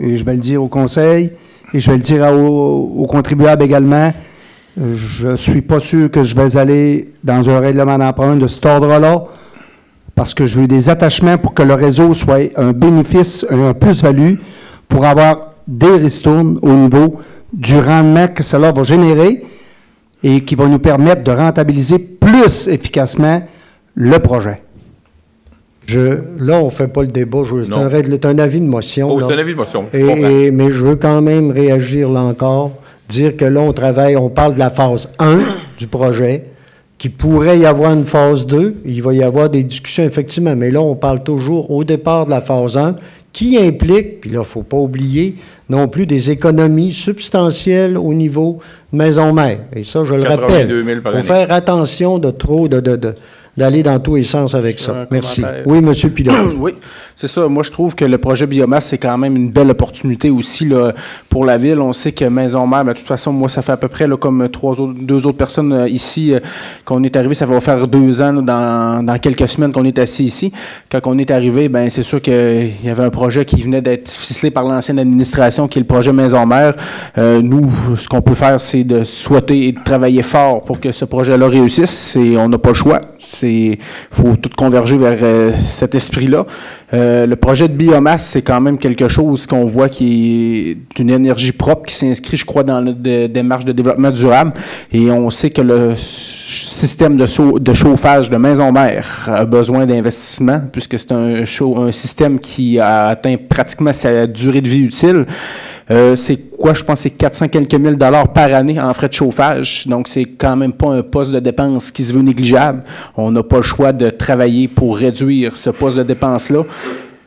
Et je vais le dire au Conseil, et je vais le dire aux contribuables également. Je ne suis pas sûr que je vais aller dans un règlement d'emprunt de cet ordre-là, parce que je veux des attachements pour que le réseau soit un bénéfice, un plus-value, pour avoir des ristournes au niveau du rendement que cela va générer et qui va nous permettre de rentabiliser plus efficacement le projet. Là, on ne fait pas le débat. C'est un avis de motion. Oh, c'est un avis de motion. Mais je veux quand même réagir là encore, dire que là, on parle de la phase 1 du projet, qu'il pourrait y avoir une phase 2, il va y avoir des discussions effectivement, mais là, on parle toujours au départ de la phase 1, qui implique, puis là, il ne faut pas oublier, non plus des économies substantielles au niveau maison-mère. Et ça, je le rappelle, il faut faire attention de trop d'aller dans tous les sens avec ça. Merci. Oui, M. Pilote. Oui, c'est ça. Moi, je trouve que le projet biomasse, c'est quand même une belle opportunité aussi là, pour la ville. On sait que Maison-Mère, de toute façon, moi, ça fait à peu près là, comme deux autres personnes ici qu'on est arrivé. Ça va faire 2 ans là, dans quelques semaines qu'on est assis ici. Quand on est arrivé, ben c'est sûr qu'il y avait un projet qui venait d'être ficelé par l'ancienne administration, qui est le projet Maison-Mère. Nous, ce qu'on peut faire, c'est de souhaiter et de travailler fort pour que ce projet-là réussisse. Et on n'a pas le choix. Il faut tout converger vers cet esprit-là. Le projet de biomasse, c'est quand même quelque chose qu'on voit qui est une énergie propre, qui s'inscrit, je crois, dans notre démarche de développement durable. Et on sait que le système de chauffage de maison-mère a besoin d'investissement, puisque c'est un système qui a atteint pratiquement sa durée de vie utile. C'est quoi, je pense, c'est 400 quelques mille dollars par année en frais de chauffage. Donc, c'est quand même pas un poste de dépense qui se veut négligeable. On n'a pas le choix de travailler pour réduire ce poste de dépense-là.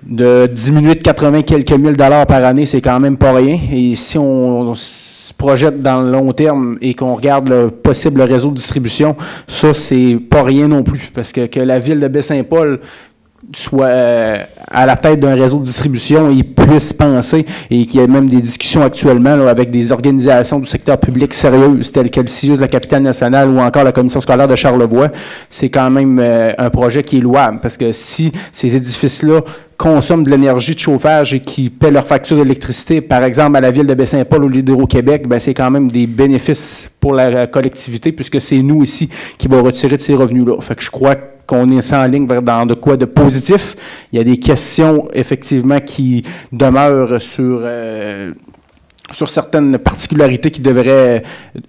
De diminuer de 80 quelques mille dollars par année, c'est quand même pas rien. Et si on se projette dans le long terme et qu'on regarde le possible réseau de distribution, ça, c'est pas rien non plus. Parce que la ville de Baie-Saint-Paul soit à la tête d'un réseau de distribution, ils puissent penser, et qu'il y a même des discussions actuellement là, avec des organisations du secteur public sérieuses, telles que le CIUS de la capitale nationale ou encore la commission scolaire de Charlevoix, c'est quand même un projet qui est louable, parce que si ces édifices-là consomment de l'énergie de chauffage et qui paient leur facture d'électricité, par exemple à la ville de Baie-Saint-Paul ou l'Hydro-Québec, ben c'est quand même des bénéfices pour la collectivité, puisque c'est nous ici qui va retirer de ces revenus-là. Fait que je crois qu'on est en ligne dans de quoi de positif. Il y a des questions, effectivement, qui demeurent sur certaines particularités qui devraient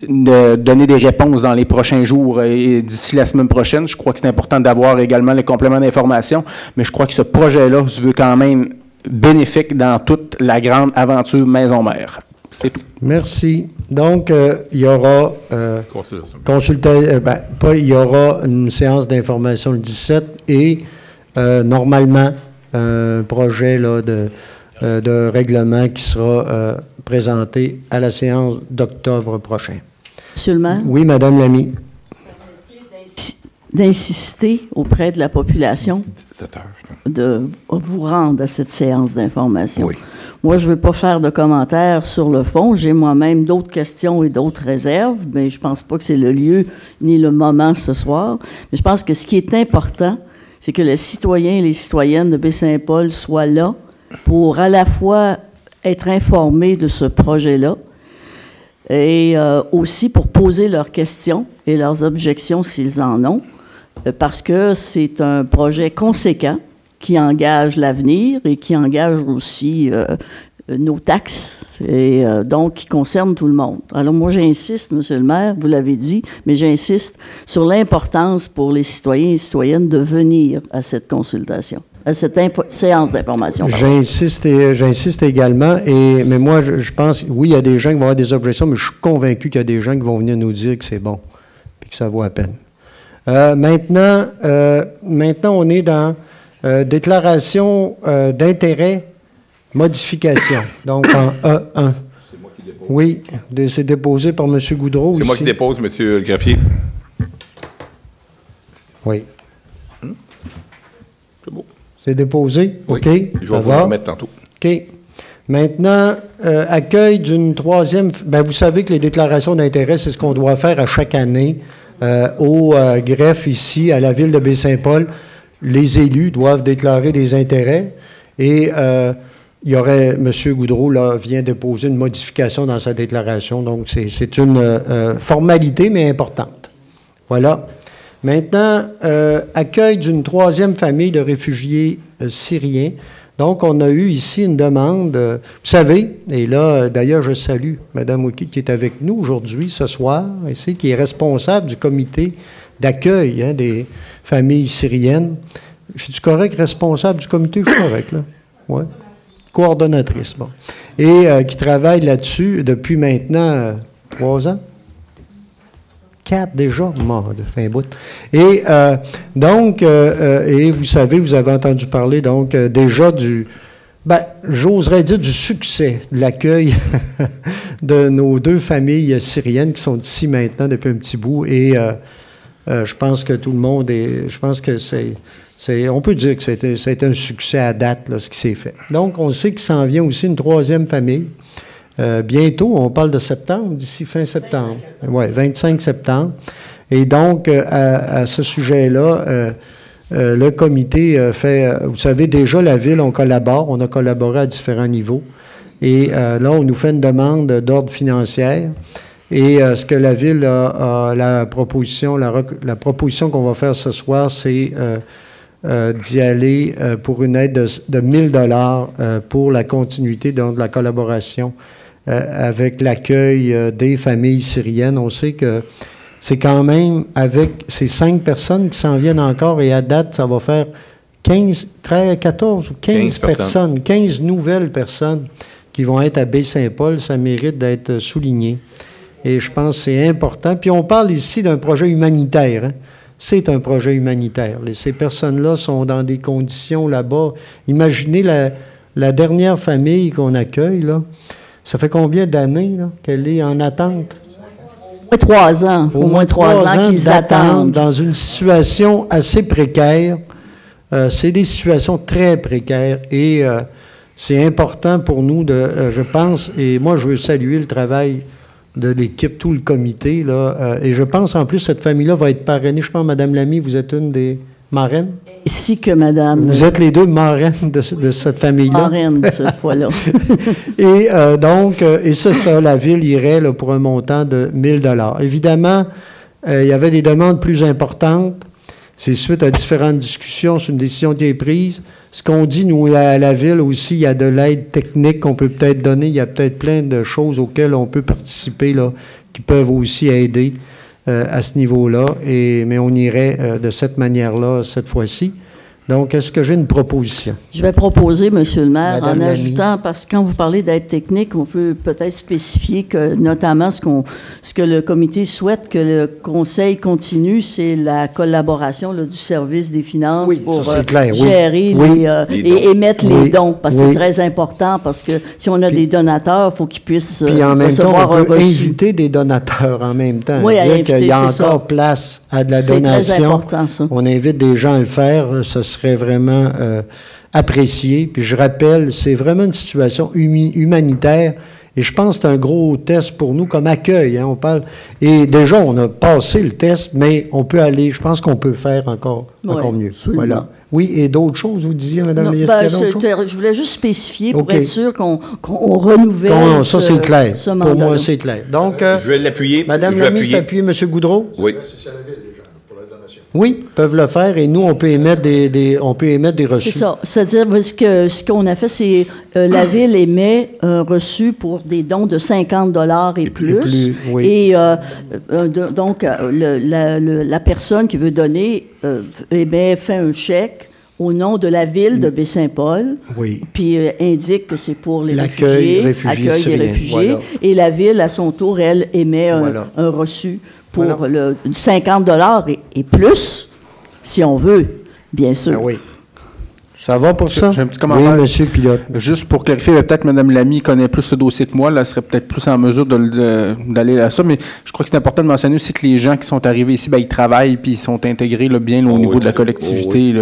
donner des réponses dans les prochains jours et d'ici la semaine prochaine. Je crois que c'est important d'avoir également les compléments d'information, mais je crois que ce projet-là se veut quand même bénéfique dans toute la grande aventure maison-mère. C'est tout. Merci. Donc, il y aura il y aura une séance d'information le 17 et normalement un projet là, de règlement qui sera présenté à la séance d'octobre prochain. Monsieur le maire? Oui, Madame Lamy. D'insister auprès de la population de vous rendre à cette séance d'information. Oui. Moi, je ne veux pas faire de commentaires sur le fond. J'ai moi-même d'autres questions et d'autres réserves, mais je ne pense pas que c'est le lieu ni le moment ce soir. Mais je pense que ce qui est important, c'est que les citoyens et les citoyennes de Baie-Saint-Paul soient là pour à la fois être informés de ce projet-là et aussi pour poser leurs questions et leurs objections s'ils en ont, parce que c'est un projet conséquent qui engage l'avenir et qui engage aussi nos taxes, et donc qui concerne tout le monde. Alors moi, j'insiste, Monsieur le maire, vous l'avez dit, mais j'insiste sur l'importance pour les citoyens et citoyennes de venir à cette consultation, à cette séance d'information. J'insiste également, mais moi, je pense, oui, il y a des gens qui vont avoir des objections, mais je suis convaincu qu'il y a des gens qui vont venir nous dire que c'est bon, puis que ça vaut la peine. Maintenant, on est dans déclaration d'intérêt, modification, donc en E1. C'est moi qui dépose. Oui, c'est déposé par M. Goudreau aussi. C'est moi qui dépose, M. le greffier. Oui. C'est beau. C'est déposé? Oui. OK. Je vais vous le remettre tantôt. OK. Maintenant, accueil d'une troisième... Bien, vous savez que les déclarations d'intérêt, c'est ce qu'on doit faire à chaque année au greffe ici, à la ville de Baie-Saint-Paul. Les élus doivent déclarer des intérêts et il y aurait... M. Goudreau, là, vient déposer une modification dans sa déclaration. Donc, c'est une formalité, mais importante. Voilà. Maintenant, accueil d'une troisième famille de réfugiés syriens. Donc, on a eu ici une demande, vous savez, et là, d'ailleurs, je salue Mme Ouki qui est avec nous aujourd'hui, ce soir, ici, qui est responsable du comité d'accueil des familles syriennes. Je suis correct, responsable du comité? Je suis correct, là? Oui. Coordonnatrice, bon. Et qui travaille là-dessus depuis maintenant 3 ans? 4 déjà? Fin bout. Et donc, et vous savez, vous avez entendu parler donc déjà j'oserais dire du succès de l'accueil de nos 2 familles syriennes qui sont ici maintenant depuis un petit bout. Et je pense que tout le monde je pense que on peut dire que c'est un succès à date, là, ce qui s'est fait. Donc, on sait qu'il s'en vient aussi une 3e famille. Bientôt, on parle de septembre, d'ici fin septembre. Oui, 25 septembre. Et donc, à ce sujet-là, le comité fait... vous savez, déjà, la Ville, on collabore. On a collaboré à différents niveaux. Et là, on nous fait une demande d'ordre financier. Et ce que la Ville a la proposition qu'on va faire ce soir, c'est d'y aller pour une aide de 1 000 pour la continuité donc, de la collaboration avec l'accueil des familles syriennes. On sait que c'est quand même avec ces 5 personnes qui s'en viennent encore et à date, ça va faire 14 ou 15 personnes, 15 nouvelles personnes qui vont être à Baie-Saint-Paul. Ça mérite d'être souligné. Et je pense que c'est important. Puis on parle ici d'un projet humanitaire. Hein? C'est un projet humanitaire. Ces personnes-là sont dans des conditions là-bas. Imaginez la dernière famille qu'on accueille, là. Ça fait combien d'années qu'elle est en attente? Au moins 3 ans. Au moins 3 ans qu'ils attendent. Dans une situation assez précaire. C'est des situations très précaires et c'est important pour nous, je pense, et moi je veux saluer le travail de l'équipe, tout le comité, là, et je pense en plus cette famille-là va être parrainée. Je pense, Mme Lamy, vous êtes une des marraines? Ainsi que Mme... Vous êtes les 2 marraines de cette famille-là? Marraine, cette fois-là. Et donc, et c'est ça, la Ville irait là, pour un montant de 1 000 $. Évidemment, il y avait des demandes plus importantes. C'est suite à différentes discussions sur une décision qui est prise. Ce qu'on dit, nous, à la Ville aussi, il y a de l'aide technique qu'on peut peut-être donner. Il y a peut-être plein de choses auxquelles on peut participer, là, qui peuvent aussi aider à ce niveau-là. Mais on irait de cette manière-là cette fois-ci. Donc, est-ce que j'ai une proposition? Je vais proposer, M. le maire, Madame en Lamy. ajoutant, parce que quand vous parlez d'aide technique, on peut peut-être spécifier que, notamment, ce que le comité souhaite que le conseil continue, c'est la collaboration là, du service des finances pour gérer et émettre les dons, parce que c'est très important, parce que si on a des donateurs, il faut qu'ils puissent puis en même temps, recevoir on peut un reçu. inviter des donateurs en même temps. Oui, dire qu'il y a encore place à de la donation. C'est très important, ça. On invite des gens à le faire. Ce serait vraiment apprécié. Puis je rappelle, c'est vraiment une situation humanitaire et je pense que c'est un gros test pour nous comme accueil. Hein, on parle, et déjà, on a passé le test, mais on peut aller, je pense qu'on peut faire encore mieux. Absolument. Voilà. Oui, et d'autres choses, vous disiez, Mme Lamy? Je voulais juste spécifier pour être sûr qu'on renouvelle ça, c'est clair. ce mandat. Pour moi, c'est clair. Donc, je vais l'appuyer. Mme Lamy, c'est appuyé M. Goudreau? Oui. C'est à la Ville, déjà, pour la donation. Oui, peuvent le faire et nous, on peut émettre des reçus. C'est ça. C'est-à-dire ce qu'on a fait, c'est la Ville émet un reçu pour des dons de 50 $ et plus. Oui. Et donc, la personne qui veut donner fait un chèque au nom de la Ville de Baie-Saint-Paul, puis indique que c'est pour les accueil des réfugiés. Voilà. Et la Ville, à son tour, elle émet un reçu pour 50 $ et plus, si on veut, bien sûr. Ah oui. Ça va pour ça? J'ai un petit commentaire. Oui, monsieur Pilote. Juste pour clarifier, peut-être Mme Lamy connaît plus ce dossier que moi, là, elle serait peut-être plus en mesure d'aller à ça, mais je crois que c'est important de mentionner aussi que les gens qui sont arrivés ici, ils travaillent puis ils sont intégrés là, bien au niveau de la collectivité.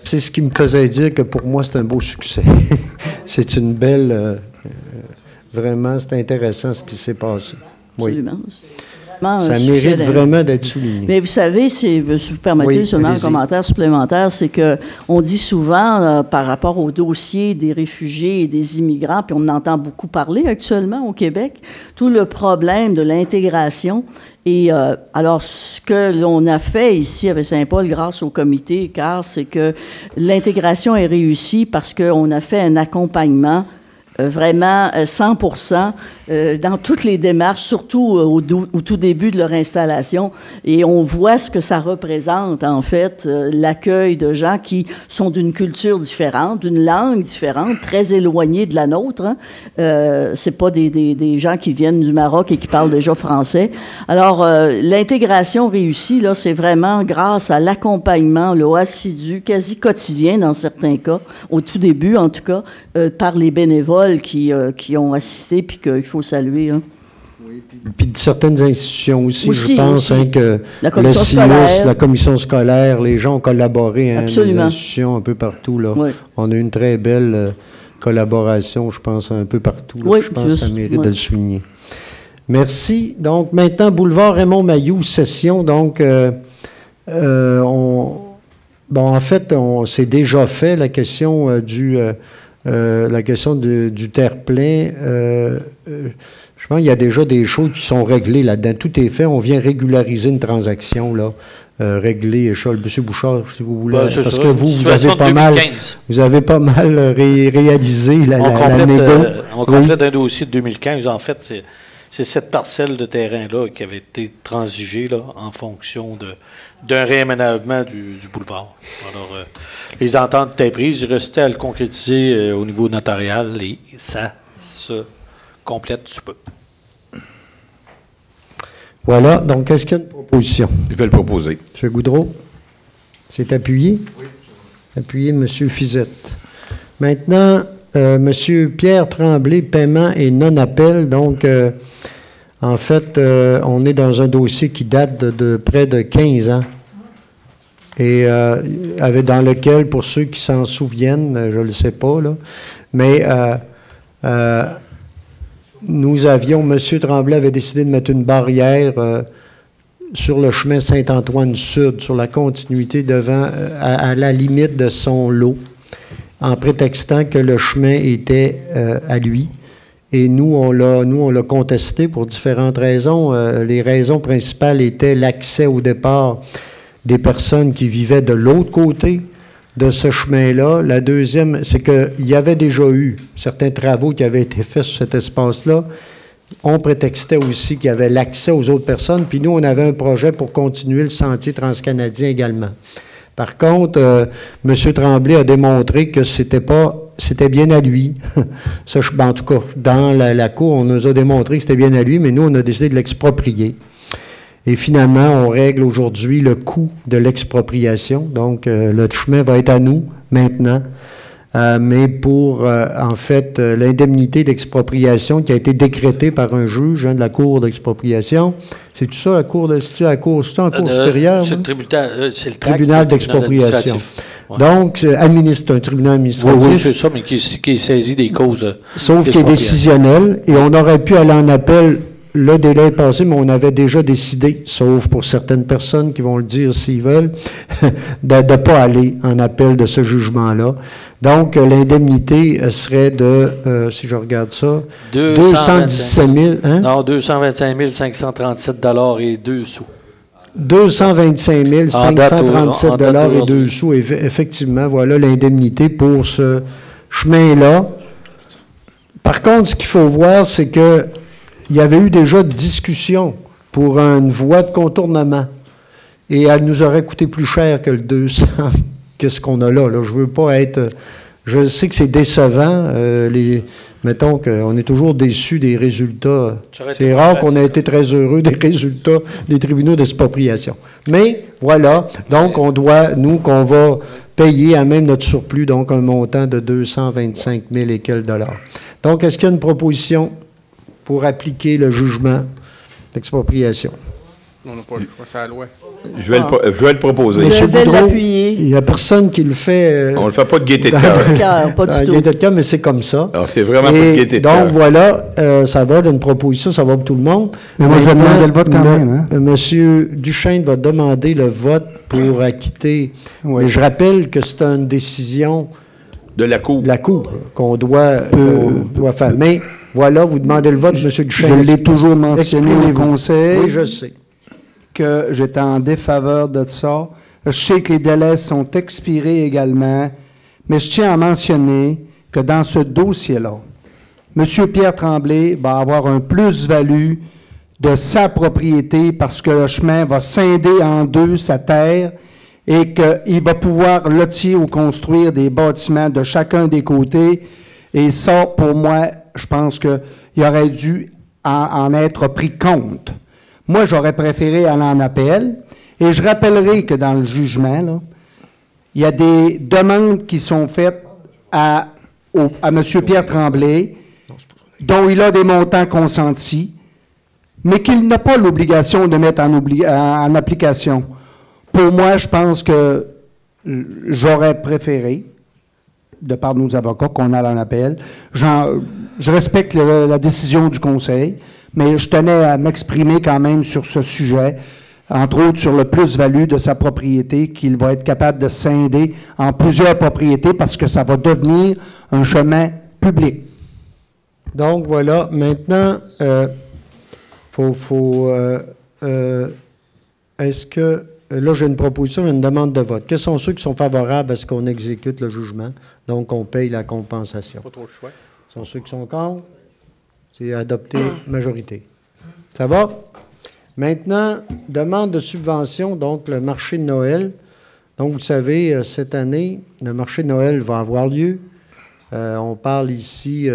C'est ce qui me faisait dire que pour moi, c'est un beau succès. C'est une belle... vraiment, c'est intéressant ce qui s'est passé. Absolument. Ça mérite vraiment d'être souligné. Mais vous savez, si vous permettez seulement un commentaire supplémentaire, c'est qu'on dit souvent, par rapport au dossier des réfugiés et des immigrants, puis on en entend beaucoup parler actuellement au Québec, tout le problème de l'intégration. Et alors, ce que l'on a fait ici avec Saint-Paul grâce au comité CAR, c'est que l'intégration est réussie parce qu'on a fait un accompagnement vraiment 100% dans toutes les démarches, surtout au tout début de leur installation. Et on voit ce que ça représente, en fait, l'accueil de gens qui sont d'une culture différente, d'une langue différente, très éloignée de la nôtre. Hein. C'est pas des gens qui viennent du Maroc et qui parlent déjà français. Alors, l'intégration réussie, là, c'est vraiment grâce à l'accompagnement assidu, quasi quotidien dans certains cas, au tout début, en tout cas, par les bénévoles qui ont assisté, puis qu'il faut saluer. Hein. Oui, puis de certaines institutions aussi je pense que le CIUS, la commission scolaire, les gens ont collaboré, hein, les institutions un peu partout. Là. Oui. On a eu une très belle collaboration, je pense, un peu partout. Là. Je pense que ça mérite de le souligner. Merci. Donc, maintenant, boulevard Raymond-Mailloux, session. Donc, en fait, c'est déjà fait, la question du terre-plein. Je pense qu'il y a déjà des choses qui sont réglées là-dedans. Tout est fait. On vient régulariser une transaction, là. Régler, M. Bouchard, si vous voulez. Parce que vous avez pas mal réalisé la négo. On complète un dossier de 2015. En fait, c'est cette parcelle de terrain-là qui avait été transigée là, en fonction d'un réaménagement du boulevard. Alors, les ententes étaient prises, il restait à le concrétiser au niveau notarial et ça se complète sous peu. Voilà, donc est-ce qu'il y a une proposition? Je vais le proposer. M. Goudreau, c'est appuyé? Oui. Appuyé, M. Fizette. Maintenant, M. Pierre Tremblay, paiement et non-appel, donc... en fait, on est dans un dossier qui date de près de 15 ans et dans lequel, pour ceux qui s'en souviennent, je ne le sais pas, là, mais M. Tremblay avait décidé de mettre une barrière sur le chemin Saint-Antoine-Sud, sur la continuité à la limite de son lot, en prétextant que le chemin était à lui. Et nous, on l'a contesté pour différentes raisons. Les raisons principales étaient l'accès au départ des personnes qui vivaient de l'autre côté de ce chemin-là. La deuxième, c'est qu'il y avait déjà eu certains travaux qui avaient été faits sur cet espace-là. On prétextait aussi qu'il y avait l'accès aux autres personnes. Puis nous, on avait un projet pour continuer le sentier transcanadien également. Par contre, M. Tremblay a démontré que c'était bien à lui. Ça, en tout cas, dans la cour, on nous a démontré que c'était bien à lui, mais nous, on a décidé de l'exproprier. Et finalement, on règle aujourd'hui le coût de l'expropriation. Donc, le chemin va être à nous maintenant. Mais pour, en fait, l'indemnité d'expropriation qui a été décrétée par un juge de la Cour d'expropriation. C'est tout ça, la Cour supérieure? C'est le tribunal d'expropriation. Ouais. Donc, c'est un tribunal administratif. Oui, c'est ça, mais qui est saisi des causes. Sauf qu'il est décisionnel, et on aurait pu aller en appel le délai est passé, mais on avait déjà décidé, sauf pour certaines personnes qui vont le dire s'ils veulent, de ne pas aller en appel de ce jugement-là. Donc, l'indemnité serait de, si je regarde ça, 217 000... Hein? Non, 225 537 et 2 sous. 225 537 et 2 sous. Effectivement, voilà l'indemnité pour ce chemin-là. Par contre, ce qu'il faut voir, c'est que il y avait eu déjà de discussion pour une voie de contournement. Et elle nous aurait coûté plus cher que le 200, que ce qu'on a là. Je veux pas être... Je sais que c'est décevant. Mettons qu'on est toujours déçus des résultats. C'est rare qu'on ait été très heureux des résultats des tribunaux d'expropriation. Mais voilà, donc on doit, nous, qu'on va payer à même notre surplus, donc un montant de 225 000 et quelques dollars. Donc, est-ce qu'il y a une proposition pour appliquer le jugement d'expropriation? On n'a pas le choix, c'est la loi. Je vais le proposer. Je vais l'appuyer. Il n'y a personne qui le fait. On ne le fait pas de gaieté de cœur. Pas du tout. Gaieté de cœur, mais c'est comme ça. Alors, c'est vraiment pas de gaieté de cœur. Donc, voilà, ça va d'une proposition, ça va pour tout le monde. Mais moi, je vais demander le vote quand même. Hein? Monsieur Duchesne va demander le vote pour acquitter. Oui. Mais je rappelle que c'est une décision de la Cour. De la Cour qu'on doit faire. Mais voilà, vous demandez le vote, M. Duchesne. Je l'ai toujours mentionné au Conseil. Oui, je sais. Que j'étais en défaveur de ça. Je sais que les délais sont expirés également, mais je tiens à mentionner que dans ce dossier-là, M. Pierre Tremblay va avoir un plus-value de sa propriété parce que le chemin va scinder en deux sa terre et qu'il va pouvoir lotir ou construire des bâtiments de chacun des côtés. Et ça, pour moi, je pense qu'il aurait dû en être pris compte. Moi, j'aurais préféré aller en appel. Et je rappellerai que dans le jugement, là, il y a des demandes qui sont faites à M. Pierre Tremblay, dont il a des montants consentis, mais qu'il n'a pas l'obligation de mettre en application. Pour moi, je pense que j'aurais préféré, de par nos avocats, qu'on aille en appel. Je respecte la décision du Conseil, mais je tenais à m'exprimer quand même sur ce sujet, entre autres sur le plus-value de sa propriété, qu'il va être capable de scinder en plusieurs propriétés parce que ça va devenir un chemin public. Donc, voilà. Maintenant, est-ce que... Là, j'ai une proposition, une demande de vote. Quels sont ceux qui sont favorables à ce qu'on exécute le jugement, donc on paye la compensation? Pas trop le choix. Ce sont ceux qui sont contre? C'est adopté majorité. Ça va? Maintenant, demande de subvention, donc le marché de Noël. Donc, vous savez, cette année, le marché de Noël va avoir lieu. On parle ici...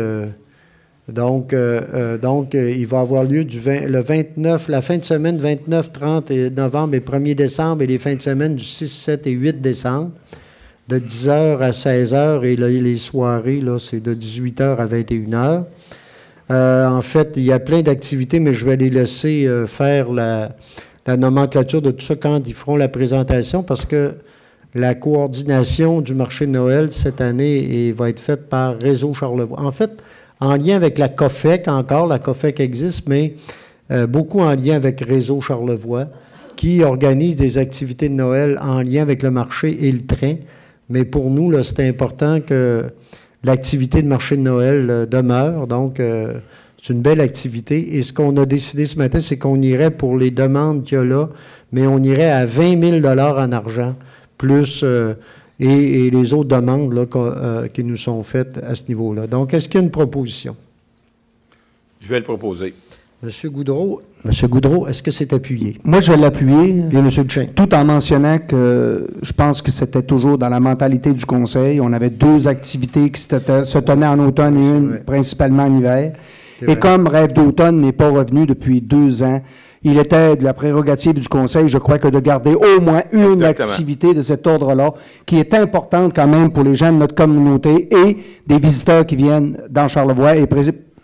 Donc, il va avoir lieu le 29, la fin de semaine 29, 30 novembre et 1er décembre et les fins de semaine du 6, 7 et 8 décembre, de 10h à 16h et les soirées, là, c'est de 18h à 21h. En fait, il y a plein d'activités, mais je vais les laisser faire la nomenclature de tout ça quand ils feront la présentation parce que la coordination du marché de Noël cette année va être faite par Réseau Charlevoix. En fait, en lien avec la COFEC encore, la COFEC existe, mais beaucoup en lien avec Réseau Charlevoix, qui organise des activités de Noël en lien avec le marché et le train. Mais pour nous, là, c'est important que l'activité de marché de Noël demeure. Donc, c'est une belle activité. Et ce qu'on a décidé ce matin, c'est qu'on irait pour les demandes qu'il y a là, mais on irait à 20 000 $ en argent, plus... Et les autres demandes là, qui nous sont faites à ce niveau-là. Donc, est-ce qu'il y a une proposition? Je vais le proposer. M. Goudreau, est-ce que c'est appuyé? Moi, je vais l'appuyer. Et M. Duchesne. Tout en mentionnant que je pense que c'était toujours dans la mentalité du Conseil. On avait deux activités qui se tenaient en automne et une principalement en hiver. Et comme Rêve d'automne n'est pas revenu depuis 2 ans, il était de la prérogative du Conseil, je crois, que de garder au moins une activité de cet ordre-là, qui est importante quand même pour les gens de notre communauté et des visiteurs qui viennent dans Charlevoix et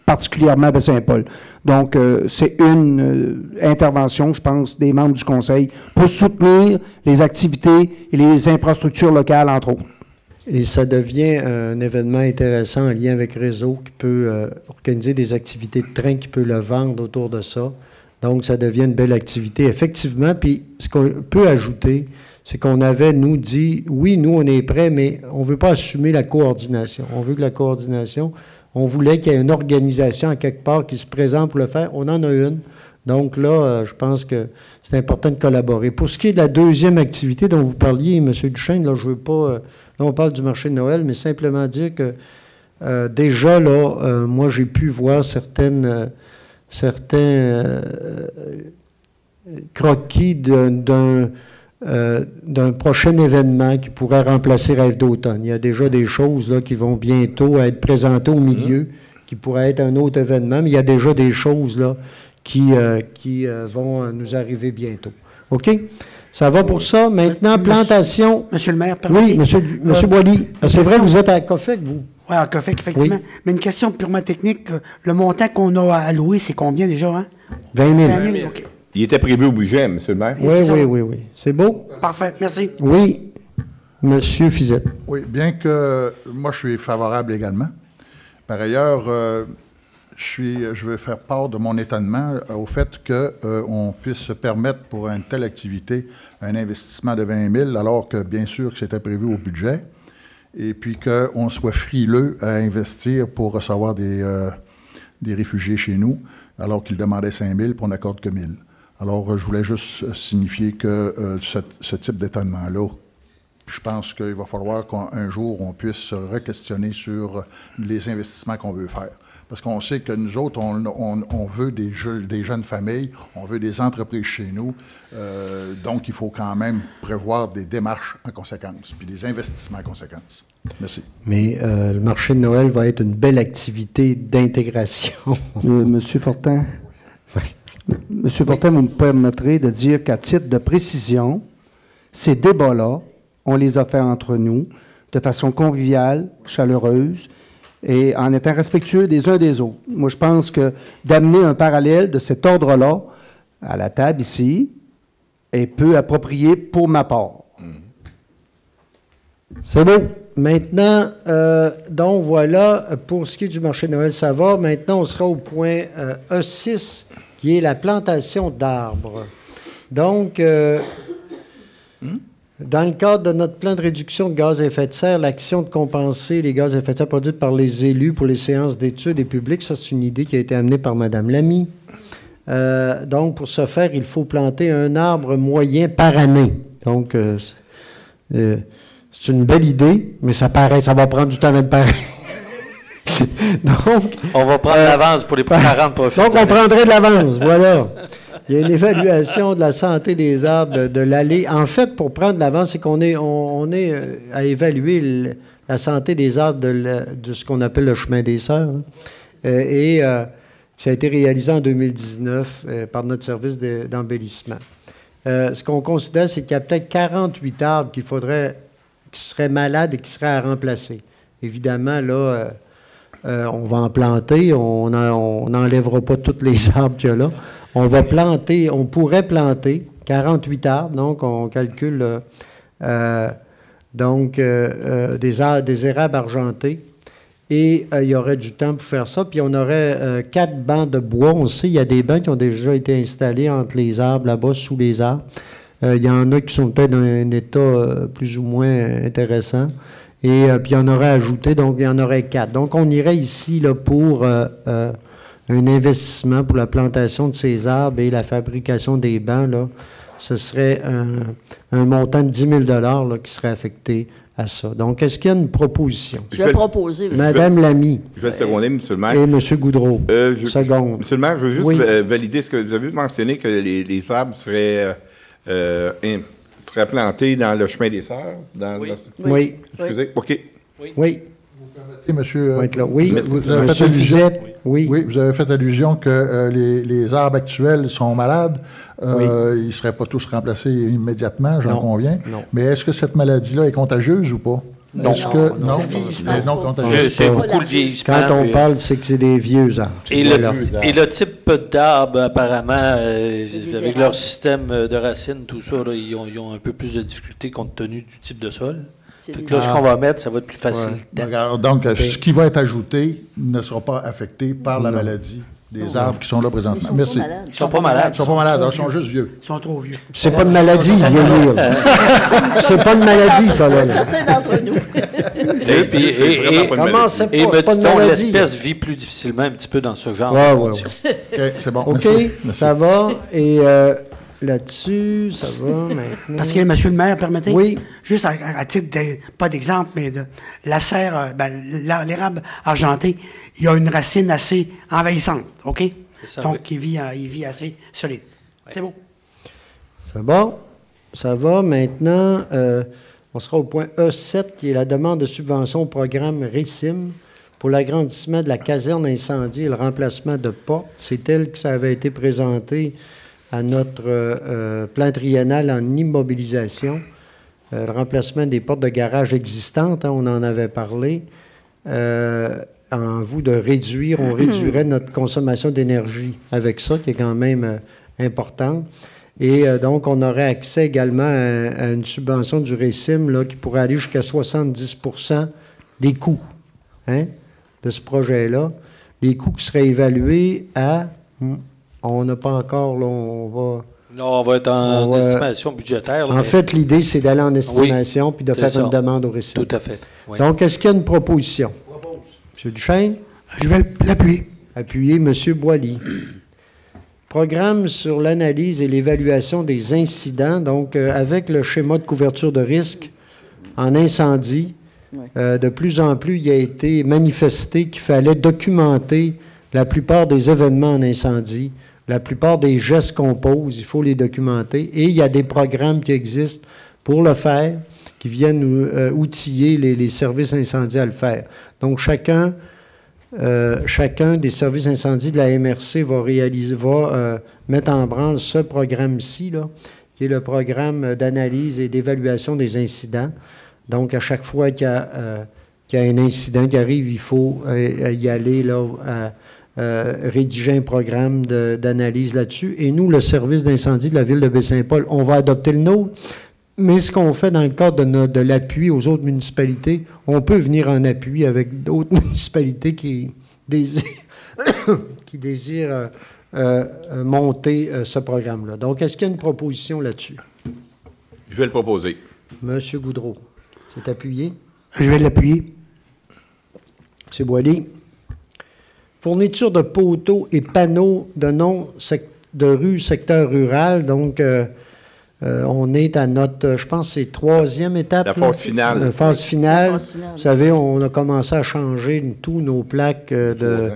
particulièrement de Saint-Paul. Donc, c'est une intervention, je pense, des membres du Conseil pour soutenir les activités et les infrastructures locales, entre autres. Et ça devient un événement intéressant en lien avec Réseau qui peut organiser des activités de train, qui peut le vendre autour de ça. Donc, ça devient une belle activité, effectivement. Puis, ce qu'on peut ajouter, c'est qu'on avait, nous, dit, oui, nous, on est prêts, mais on ne veut pas assumer la coordination. On veut que la coordination, on voulait qu'il y ait une organisation à quelque part qui se présente pour le faire. On en a une. Donc là, je pense que c'est important de collaborer. Pour ce qui est de la deuxième activité dont vous parliez, M. Duchesne, là, je veux pas... là, on parle du marché de Noël, mais simplement dire que déjà, là, moi, j'ai pu voir certains croquis d'un prochain événement qui pourrait remplacer Rêve d'automne. Il y a déjà des choses là, qui vont bientôt être présentées au milieu, qui pourraient être un autre événement, mais il y a déjà des choses là, qui vont nous arriver bientôt. OK? Ça va pour ça. Maintenant, plantation. Monsieur le maire, permettez. Oui, monsieur Boily. C'est vrai, vous êtes à COFEC, vous? Oui, à COFEC, effectivement. Oui. Mais une question purement technique. Le montant qu'on a alloué, c'est combien déjà? Hein? 20 000. 20 000, OK. Il était prévu au budget, monsieur le maire. Oui. C'est beau? Parfait, merci. Oui, monsieur Fizette. Oui, bien que moi, je suis favorable également. Par ailleurs, je veux faire part de mon étonnement au fait qu'on puisse se permettre pour une telle activité un investissement de 20 000, alors que, bien sûr, que c'était prévu au budget, et puis qu'on soit frileux à investir pour recevoir des réfugiés chez nous, alors qu'ils demandaient 5 000, puis on n'accorde que 1 000. Alors, je voulais juste signifier que ce type d'étonnement-là, je pense qu'il va falloir qu'un jour, on puisse se re-questionner sur les investissements qu'on veut faire. Parce qu'on sait que nous autres, on veut des jeunes familles, on veut des entreprises chez nous, donc il faut quand même prévoir des démarches en conséquence, puis des investissements en conséquence. Merci. Mais le marché de Noël va être une belle activité d'intégration. Monsieur Fortin? Oui. Monsieur Fortin, vous me permettrez de dire qu'à titre de précision, ces débats-là, on les a faits entre nous de façon conviviale, chaleureuse, et en étant respectueux des uns des autres. Moi, je pense que d'amener un parallèle de cet ordre-là à la table ici est peu approprié pour ma part. C'est beau. Maintenant, donc voilà, pour ce qui est du marché de Noël, ça va. Maintenant, on sera au point E6, qui est la plantation d'arbres. Donc, dans le cadre de notre plan de réduction de gaz à effet de serre, l'action de compenser les gaz à effet de serre produits par les élus pour les séances d'études et publiques, ça, c'est une idée qui a été amenée par Mme Lamy. Donc, pour ce faire, il faut planter un arbre moyen par année. Donc, c'est une belle idée, mais ça va prendre du temps avant de paraître. Donc, on va prendre l'avance pour les 40 prochaines années. Donc, on prendrait de l'avance, voilà. Il y a une évaluation de la santé des arbres de l'allée. En fait, pour prendre de l'avance, c'est qu'on est, on est à évaluer la santé des arbres de ce qu'on appelle le chemin des Sœurs. Hein. Ça a été réalisé en 2019 par notre service d'embellissement. Ce qu'on considère, c'est qu'il y a peut-être 48 arbres qui seraient malades et qui seraient à remplacer. Évidemment, là, on va en planter. On n'enlèvera pas tous les arbres qu'il y a là. On pourrait planter 48 arbres, donc on calcule des érables argentés. Et il y aurait du temps pour faire ça. Puis on aurait 4 bancs de bois. On sait, il y a des bancs qui ont déjà été installés entre les arbres, là-bas, sous les arbres. Il y en a qui sont peut-être dans un état plus ou moins intéressant. Et puis il y en aurait ajouté, donc il y en aurait 4. Donc on irait ici là, pour un investissement pour la plantation de ces arbres et la fabrication des bancs. Là, ce serait un montant de 10 000 là, qui serait affecté à ça. Donc, est-ce qu'il y a une proposition? Je vais proposer. Madame Lamy. Je vais le seconder, M. le maire. Et M. Goudreau. Seconde. M. le maire, je veux juste valider ce que vous avez mentionné, que les arbres seraient plantés dans le chemin des Sœurs. Oui. Excusez. OK. Oui. Monsieur, oui, vous avez fait allusion, oui, vous avez fait allusion que les arbres actuels sont malades. Ils ne seraient pas tous remplacés immédiatement, j'en conviens. Non. Mais est-ce que cette maladie-là est contagieuse ou pas? Non. Non, contagieuse. C'est beaucoup le vieillissement. Quand on parle, c'est que c'est des vieux arbres. Et le type d'arbres, apparemment, avec leur système de racines, tout ça, là, ils ont un peu plus de difficultés compte tenu du type de sol. Là, ce qu'on va mettre, ça va être plus facile. Ouais. Donc, ce qui va être ajouté ne sera pas affecté par la maladie des arbres qui sont là présentement. Merci. Ils ne sont pas malades. Ils sont pas malades, ils sont juste vieux. Ils sont trop vieux. C'est pas de maladie, vieillir. C'est pas de maladie, ça, là. Certains d'entre nous. Comment c'est pas de maladie? L'espèce vit plus difficilement un petit peu dans ce genre de conditions. OK, c'est bon. OK, merci. Ça va. Et là-dessus, ça va maintenant. Parce que, M. le maire, permettez? Oui. Juste à titre, pas d'exemple, mais de la serre, l'érable argenté, il y a une racine assez envahissante, OK? Ça, donc, il vit assez solide. Ouais. C'est bon. C'est bon. Ça va. Maintenant, on sera au point E7, qui est la demande de subvention au programme RICIM pour l'agrandissement de la caserne incendie et le remplacement de portes. C'est tel que ça avait été présenté à notre plan triennal en immobilisation. Le remplacement des portes de garage existantes, on en avait parlé. En vue de réduire, on réduirait notre consommation d'énergie avec ça, qui est quand même important. Et donc, on aurait accès également à une subvention du RICIM là, qui pourrait aller jusqu'à 70 % des coûts de ce projet-là. Les coûts qui seraient évalués à... On n'a pas encore, là, on va... Non, on va être en estimation budgétaire. Là, en fait, l'idée, c'est d'aller en estimation puis de faire une demande au RICIM. Tout à fait. Oui. Donc, est-ce qu'il y a une proposition? M. Duchesne? Je vais l'appuyer. Appuyer M. Boily. Programme sur l'analyse et l'évaluation des incidents, donc avec le schéma de couverture de risque en incendie, de plus en plus, il a été manifesté qu'il fallait documenter la plupart des événements en incendie, la plupart des gestes qu'on pose, il faut les documenter. Et il y a des programmes qui existent pour le faire, qui viennent outiller les services incendies à le faire. Donc, chacun des services incendies de la MRC va mettre en branle ce programme-ci, là, qui est le programme d'analyse et d'évaluation des incidents. Donc, à chaque fois qu'il y a un incident qui arrive, il faut y aller là, rédiger un programme d'analyse là-dessus. Et nous, le service d'incendie de la ville de Baie-Saint-Paul, on va adopter le nôtre. Mais ce qu'on fait dans le cadre de l'appui aux autres municipalités, on peut venir en appui avec d'autres municipalités qui désirent monter ce programme-là. Donc, est-ce qu'il y a une proposition là-dessus? Je vais le proposer. Monsieur Goudreau, c'est appuyé? Je vais l'appuyer. M. Boily. Fourniture de poteaux et panneaux de rue secteur rural. Donc, on est à notre, je pense, c'est troisième étape. La phase finale. Phase finale. Vous savez, on a commencé à changer tous nos plaques de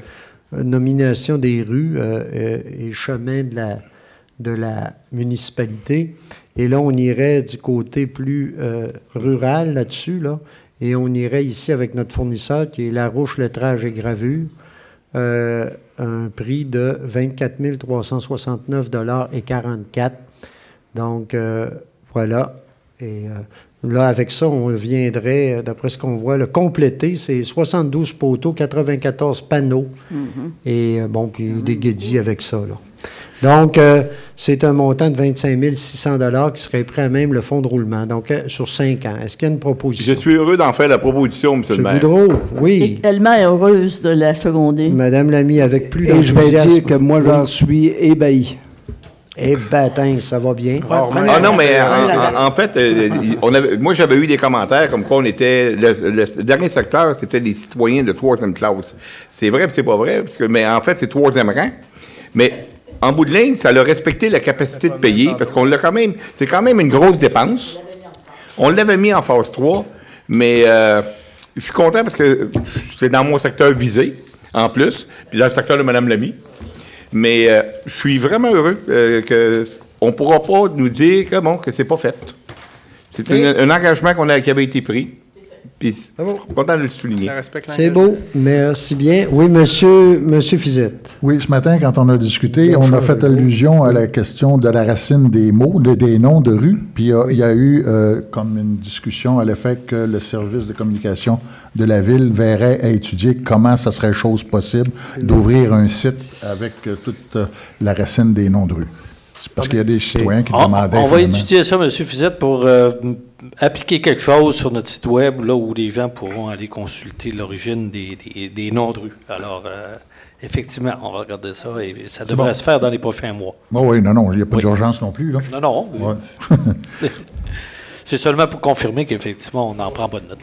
nomination des rues et chemins de la municipalité. Et là, on irait du côté plus rural là-dessus, là, et on irait ici avec notre fournisseur qui est Larouche Lettrage et Gravure. Un prix de 24 369,44 $. Donc, voilà. Et là, avec ça, on viendrait, d'après ce qu'on voit, le compléter. C'est 72 poteaux, 94 panneaux. Et bon, puis des guédis avec ça, là. Donc, c'est un montant de 25 600 $ qui serait prêt à même le fonds de roulement, donc sur 5 ans. Est-ce qu'il y a une proposition? Je suis heureux d'en faire la proposition, M. le maire. Goudreau, oui. Et tellement heureuse de la seconder. Madame Lamy, avec plus d'enthousiasme. Et je vais dire que moi, j'en suis ébahi. Eh ben, ça va bien. Ah non, mais en fait, moi, j'avais eu des commentaires comme quoi on était... Le dernier secteur, c'était les citoyens de troisième classe. C'est vrai, puis c'est pas vrai, mais en fait, c'est troisième rang. Mais... En bout de ligne, ça a respecté la capacité de payer, parce qu'on l'a quand même... C'est quand même une grosse dépense. On l'avait mis en phase 3, mais je suis content parce que c'est dans mon secteur visé, en plus, puis dans le secteur de Mme Lamy. Mais je suis vraiment heureux qu'on ne pourra pas nous dire que c'est pas fait. C'est un engagement qui avait été pris. Puis, je suis content de le souligner. C'est beau. Merci bien. Oui, monsieur Fizette. Oui, ce matin, quand on a discuté, on a fait allusion à la question de la racine des mots, des noms de rues. Puis, il y a eu comme une discussion à l'effet que le service de communication de la ville verrait à étudier comment ça serait chose possible d'ouvrir un site avec toute la racine des noms de rues. C'est parce qu'il y a des citoyens qui demandaient. On va étudier ça, M. Fizette, pour appliquer quelque chose sur notre site Web, là où les gens pourront aller consulter l'origine des noms de rue. Alors, effectivement, on va regarder ça et ça devrait se faire dans les prochains mois. Oui, non, il n'y a pas d'urgence non plus, là. Non. Ouais. C'est seulement pour confirmer qu'effectivement, on en prend bonne note.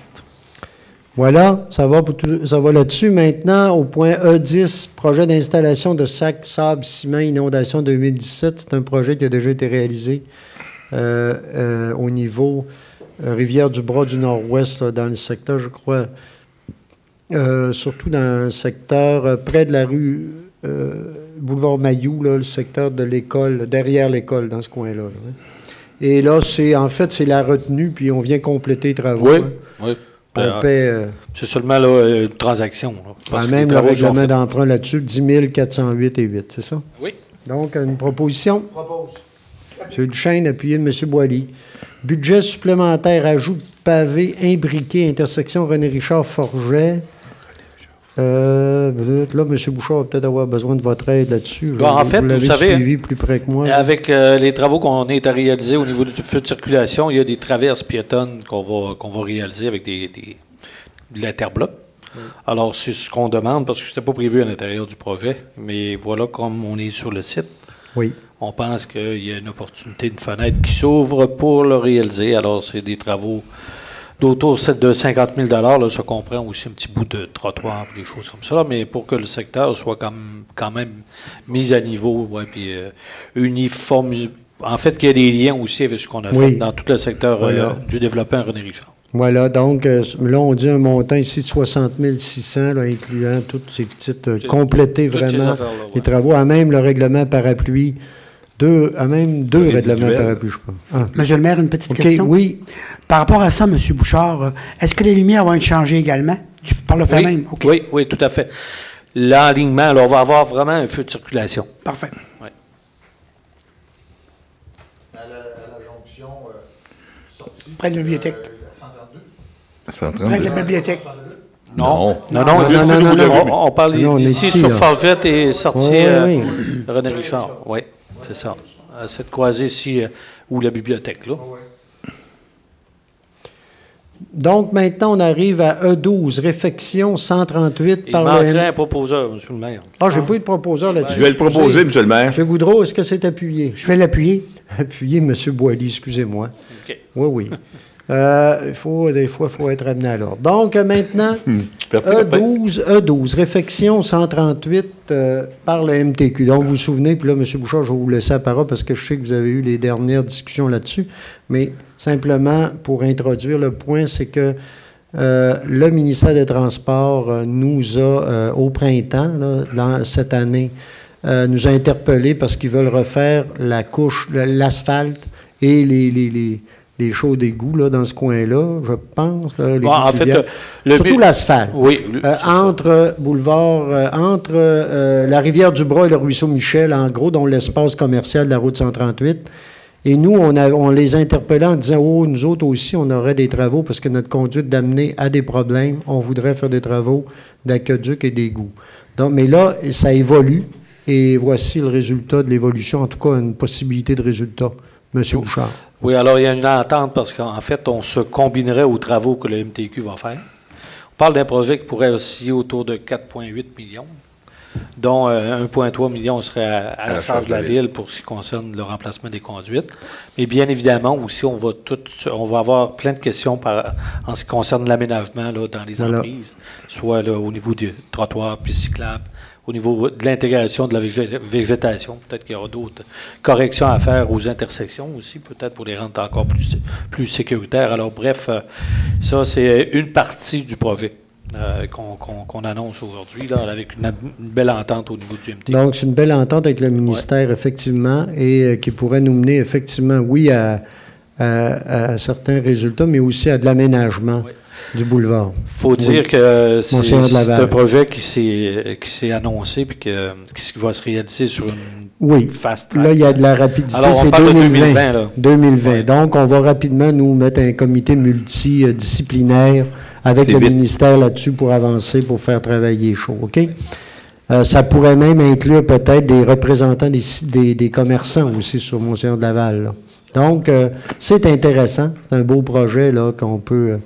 Voilà, ça va là-dessus. Maintenant, au point E10, projet d'installation de sacs, sable, ciment, inondation 2017. C'est un projet qui a déjà été réalisé au niveau Rivière-du-Bras du Nord-Ouest, dans le secteur, je crois, surtout dans le secteur près de la rue Boulevard Mayou, là, le secteur de l'école, derrière l'école, dans ce coin-là. Là. Et là, c'est la retenue, puis on vient compléter les travaux. Oui, hein. oui. On paie... c'est seulement là, une transaction. Là, même le règlement d'emprunt là-dessus, 10 408,8, c'est ça? Oui. Donc, une proposition? Propose. M. Duchesne, appuyé de M. Boily. Budget supplémentaire, ajout de pavé imbriqué, intersection René-Richard-Forget. Là, M. Bouchard va peut-être avoir besoin de votre aide là-dessus. En fait, vous savez, suivi plus près que moi. Avec les travaux qu'on est à réaliser au niveau du feu de circulation, il y a des traverses piétonnes qu'on va réaliser avec de l'interbloc. Oui. Alors, c'est ce qu'on demande parce que ce n'était pas prévu à l'intérieur du projet. Mais voilà, comme on est sur le site, oui. On pense qu'il y a une opportunité, une fenêtre qui s'ouvre pour le réaliser. Alors, c'est des travaux d'autour de 50 000 $. Ça comprend aussi un petit bout de trottoir, des choses comme ça. Mais pour que le secteur soit quand même mis à niveau, ouais, puis uniforme. En fait, qu'il y ait des liens aussi avec ce qu'on a fait dans tout le secteur du développement René Richard. Voilà, donc là, on dit un montant ici de 60 600, là, incluant toutes ces petites... compléter vraiment les travaux, à même le règlement parapluie. Deux règlements parapluie, je crois. Ah. Monsieur le maire, une petite question. Oui. Par rapport à ça, M. Bouchard, est-ce que les lumières vont être changées également par le fait même? Okay. Oui, tout à fait. L'alignement, alors, on va avoir vraiment un feu de circulation. Parfait. Oui. À la jonction sortie. Près de la bibliothèque. 132. Près de la bibliothèque. Non. On parle ici sur Forgette et sortie René Richard. Oui, c'est ça. À cette croisée-ci, ou la bibliothèque, là. Donc, maintenant, on arrive à E12, réfection 138 par le... Il manquerait un proposeur, M. le maire. Ah, j'ai pas eu de proposeur là-dessus. Je vais le proposer, M. le maire. M. Goudreau, est-ce que c'est appuyé? Je vais l'appuyer. Appuyer, M. Boily, excusez-moi. OK. Oui. Des fois, il faut être amené à l'ordre. Donc, maintenant, E12, réfection 138 par le MTQ. Donc, vous vous souvenez, puis là, M. Bouchard, je vais vous laisser la parole parce que je sais que vous avez eu les dernières discussions là-dessus, mais simplement, pour introduire le point, c'est que le ministère des Transports nous a, au printemps, là, cette année, nous a interpellés parce qu'ils veulent refaire la couche, l'asphalte et les chauds d'égouts là, dans ce coin-là, je pense. Là, en fait, surtout l'asphalte. Oui. Entre la Rivière-du-Bras et le ruisseau Michel, en gros, dont l'espace commercial de la route 138. Et nous, on les interpellait en disant, nous autres aussi, on aurait des travaux parce que notre conduite d'amener a des problèmes. On voudrait faire des travaux d'aqueduc et d'égouts. Donc, mais là, ça évolue. Et voici le résultat de l'évolution, en tout cas, une possibilité de résultat. M. Bouchard. Oui, alors il y a une entente parce qu'en fait, on se combinerait aux travaux que le MTQ va faire. On parle d'un projet qui pourrait osciller autour de 4,8 millions, dont 1,3 million serait à la charge de la ville pour ce qui concerne le remplacement des conduites. Mais bien évidemment, aussi, on va avoir plein de questions en ce qui concerne l'aménagement dans les emprises, soit là, au niveau du trottoir, puis cyclable, au niveau de l'intégration de la végétation. Peut-être qu'il y aura d'autres corrections à faire aux intersections aussi, peut-être pour les rendre encore plus sécuritaires. Alors bref, ça c'est une partie du projet qu'on annonce aujourd'hui, là, avec une belle entente au niveau du MT. Donc c'est une belle entente avec le ministère, effectivement, et qui pourrait nous mener effectivement, oui, à certains résultats, mais aussi à de l'aménagement. Oui. Du boulevard. Il faut dire que c'est un projet qui s'est annoncé et qui va se réaliser sur une fast track. Là, il y a de la rapidité. Alors, on parle de 2020. Là. 2020. Ouais. Donc, on va rapidement nous mettre un comité multidisciplinaire avec le ministère là-dessus pour avancer, pour faire travailler chaud. OK? Ça pourrait même inclure peut-être des représentants des commerçants aussi sur Monseigneur de Laval, là. Donc, c'est intéressant. C'est un beau projet là qu'on peut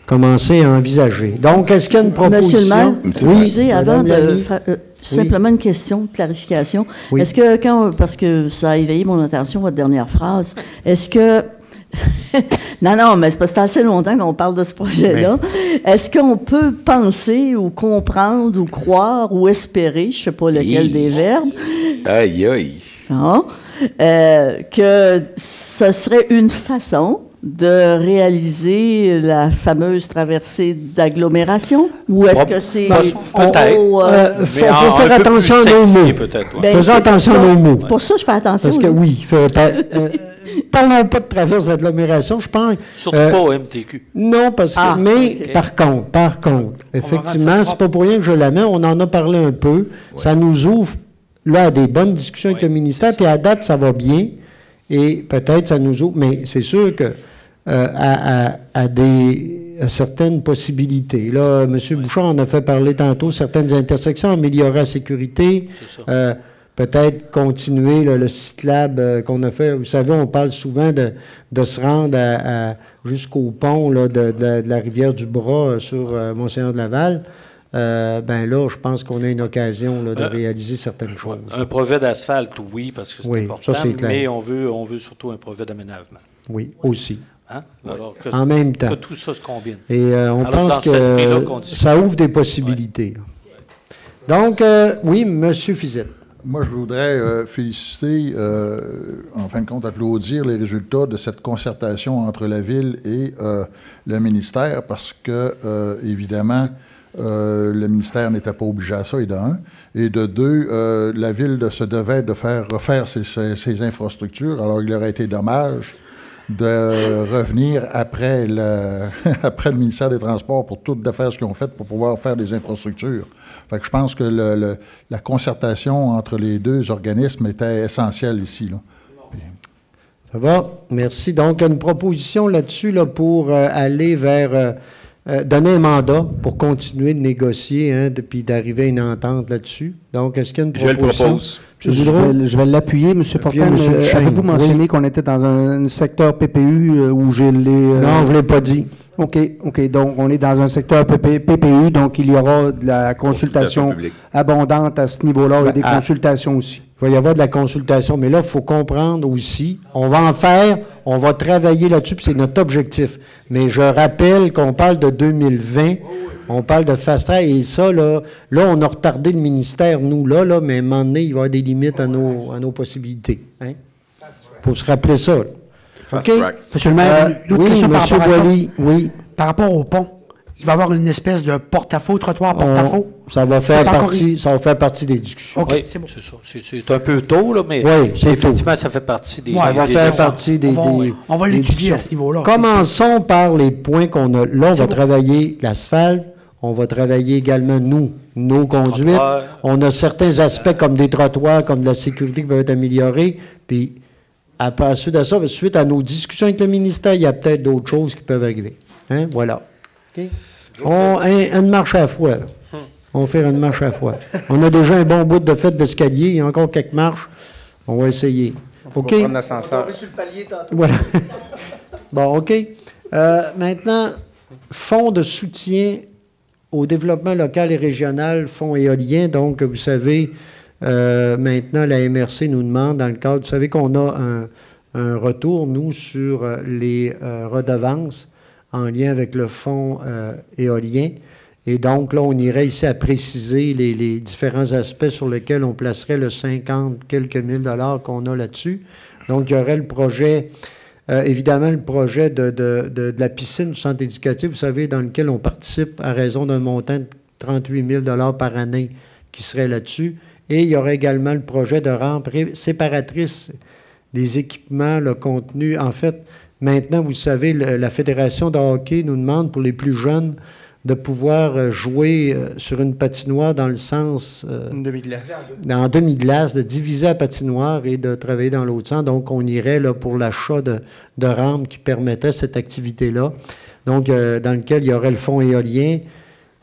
commencer à envisager. Donc, est-ce qu'il y a une proposition? Monsieur le maire, oui, excusez, avant de faire simplement une question de clarification. Oui. Est-ce que, parce que ça a éveillé mon attention, votre dernière phrase, est-ce que... non, mais c'est parce que ça fait assez longtemps qu'on parle de ce projet-là. Oui. Est-ce qu'on peut penser ou comprendre ou croire ou espérer, je ne sais pas lequel des verbes... Aïe, aïe. Non, que ce serait une façon de réaliser la fameuse traversée d'agglomération? Ou est-ce que c'est... Peut-être. Il faut faire attention à nos mots. Faisons attention à nos mots. Pour ça, je fais attention. Parce que oui, parlons pas de traverse d'agglomération, je pense. Surtout pas au MTQ. Non, parce que... mais okay. Par contre, effectivement, c'est pas pour rien que je la mets, on en a parlé un peu, ça nous ouvre là à des bonnes discussions avec le ministère, puis à date, ça va bien. Et peut-être ça nous ouvre, mais c'est sûr que à certaines possibilités. Là, M. Bouchard en a fait parler tantôt, certaines intersections, améliorer la sécurité, peut-être continuer le CITLAB qu'on a fait. Vous savez, on parle souvent de se rendre jusqu'au pont là, de la rivière du Bras sur Monseigneur de Laval. Ben là, je pense qu'on a une occasion là, de réaliser certaines choses. Un projet d'asphalte, oui, parce que c'est important, ça, c'est clair. Mais on veut surtout un projet d'aménagement. Oui, aussi. Hein? Alors en même temps. Que tout ça se combine. Et on pense que ça ouvre des possibilités. Ouais. Donc, oui, M. Fizette. Moi, je voudrais féliciter, en fin de compte, applaudir les résultats de cette concertation entre la Ville et le ministère parce que, évidemment, le ministère n'était pas obligé à ça, et de un. Et de deux, la Ville se devait de faire refaire ses infrastructures. Alors, il aurait été dommage de revenir après le ministère des Transports pour toutes les affaires qu'ils ont faites pour pouvoir faire des infrastructures. Fait que je pense que la concertation entre les deux organismes était essentielle ici, là. Ça va? Merci. Donc, une proposition là-dessus là, pour aller vers... donner un mandat pour continuer de négocier, hein, puis d'arriver à une entente là-dessus. Donc, est-ce qu'il y a une proposition? Je vais l'appuyer. M. Fortin, avez-vous mentionné qu'on était dans un secteur PPU où j'ai les... Non, je ne l'ai pas dit. OK. Donc, on est dans un secteur PPU, donc il y aura de la consultation abondante à ce niveau-là et des consultations aussi. Il va y avoir de la consultation, mais là, il faut comprendre aussi, on va en faire, on va travailler là-dessus, puis c'est notre objectif. Mais je rappelle qu'on parle de 2020, on parle de fast-track, et ça, là, on a retardé le ministère, nous, là, mais à un moment donné, il va y avoir des limites à nos possibilités. Il faut se rappeler ça. Là. OK? Monsieur le maire, une autre question par rapport à ça. Oui. Par rapport au pont, il va y avoir une espèce de porte-à-faux, trottoir porte-à-faux? Ça va faire partie des discussions. OK, oui, c'est bon. C'est ça. C'est un peu tôt, là, mais effectivement, ça fait partie des... ça va faire partie des on va l'étudier à ce niveau-là. Commençons par les points qu'on a. Là, on va travailler l'asphalte. On va travailler également, nos conduites. On a certains aspects comme des trottoirs, comme de la sécurité qui peuvent être améliorés. Puis, suite à ça, suite à nos discussions avec le ministère, il y a peut-être d'autres choses qui peuvent arriver. Hein? Voilà. Okay. Une marche à la fois. Là. On va faire une marche à la fois. On a déjà un bon bout de fait d'escalier. Il y a encore quelques marches. On va essayer. OK? On va prendre l'ascenseur. Voilà. Bon, OK. Maintenant, fonds de soutien au développement local et régional, fonds éolien. Donc, vous savez, maintenant, la MRC nous demande, dans le cadre, vous savez qu'on a un retour, nous, sur les redevances en lien avec le fonds éolien. Et donc, là, on irait ici à préciser les différents aspects sur lesquels on placerait le 50 quelques mille dollars qu'on a là-dessus. Donc, il y aurait le projet, évidemment, le projet de la piscine du centre éducatif, vous savez, dans lequel on participe à raison d'un montant de 38 000 dollars par année qui serait là-dessus. Et il y aurait également le projet de rampe séparatrice des équipements, le contenu. En fait, maintenant, vous savez, la Fédération de hockey nous demande pour les plus jeunes de pouvoir jouer sur une patinoire dans le sens... une demi-glace. En demi-glace, de diviser la patinoire et de travailler dans l'autre sens. Donc, on irait là, pour l'achat de rampes qui permettaient cette activité-là. Donc, dans lequel il y aurait le fonds éolien.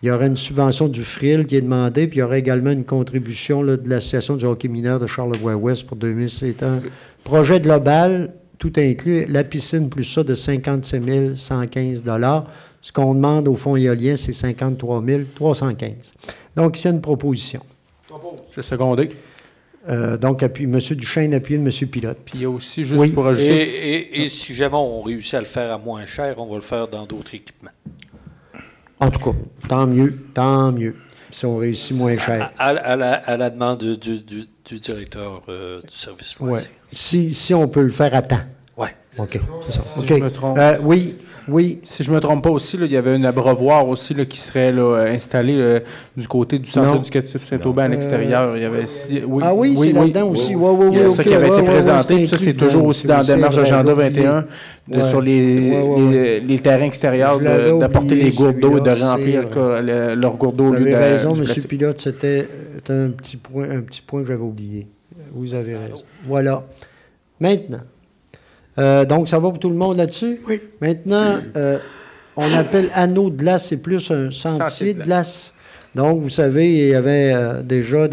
Il y aurait une subvention du FRIL qui est demandée, puis il y aurait également une contribution là, de l'Association du hockey mineur de Charlevoix-Ouest pour 2000. C'est un projet global, tout inclus, la piscine plus ça, de 57 115 $. Ce qu'on demande au fonds éolien, c'est 53 315 $. Donc, ici, il y a une proposition. Je secondé. Donc, M. Duchesne appuyé de M. Pilote. Puis il y a aussi, juste pour ajouter... Et si jamais on réussit à le faire à moins cher, on va le faire dans d'autres équipements. En tout cas, tant mieux, si on réussit moins cher. À la demande du directeur du service loisir. Ouais. Si on peut le faire à temps. Oui. OK. Si je me trompe. Oui. Si je ne me trompe pas aussi, là, il y avait un abreuvoir aussi là, qui serait là, installé du côté du centre éducatif Saint-Aubin à l'extérieur. Il y avait, c'est là-dedans aussi. Oui, ça qui avait été présenté. Ça, c'est toujours aussi dans la démarche Agenda 21 sur les terrains extérieurs d'apporter les gourdes d'eau et de remplir leurs gourdes d'eau au lieu de. Vous avez raison, M. Pilote, c'était un petit point que j'avais oublié. Vous avez raison. Voilà. Maintenant. Donc, ça va pour tout le monde là-dessus? Oui. Maintenant, on appelle anneau de glace, c'est plus un sentier de glace. Donc, vous savez, il y avait déjà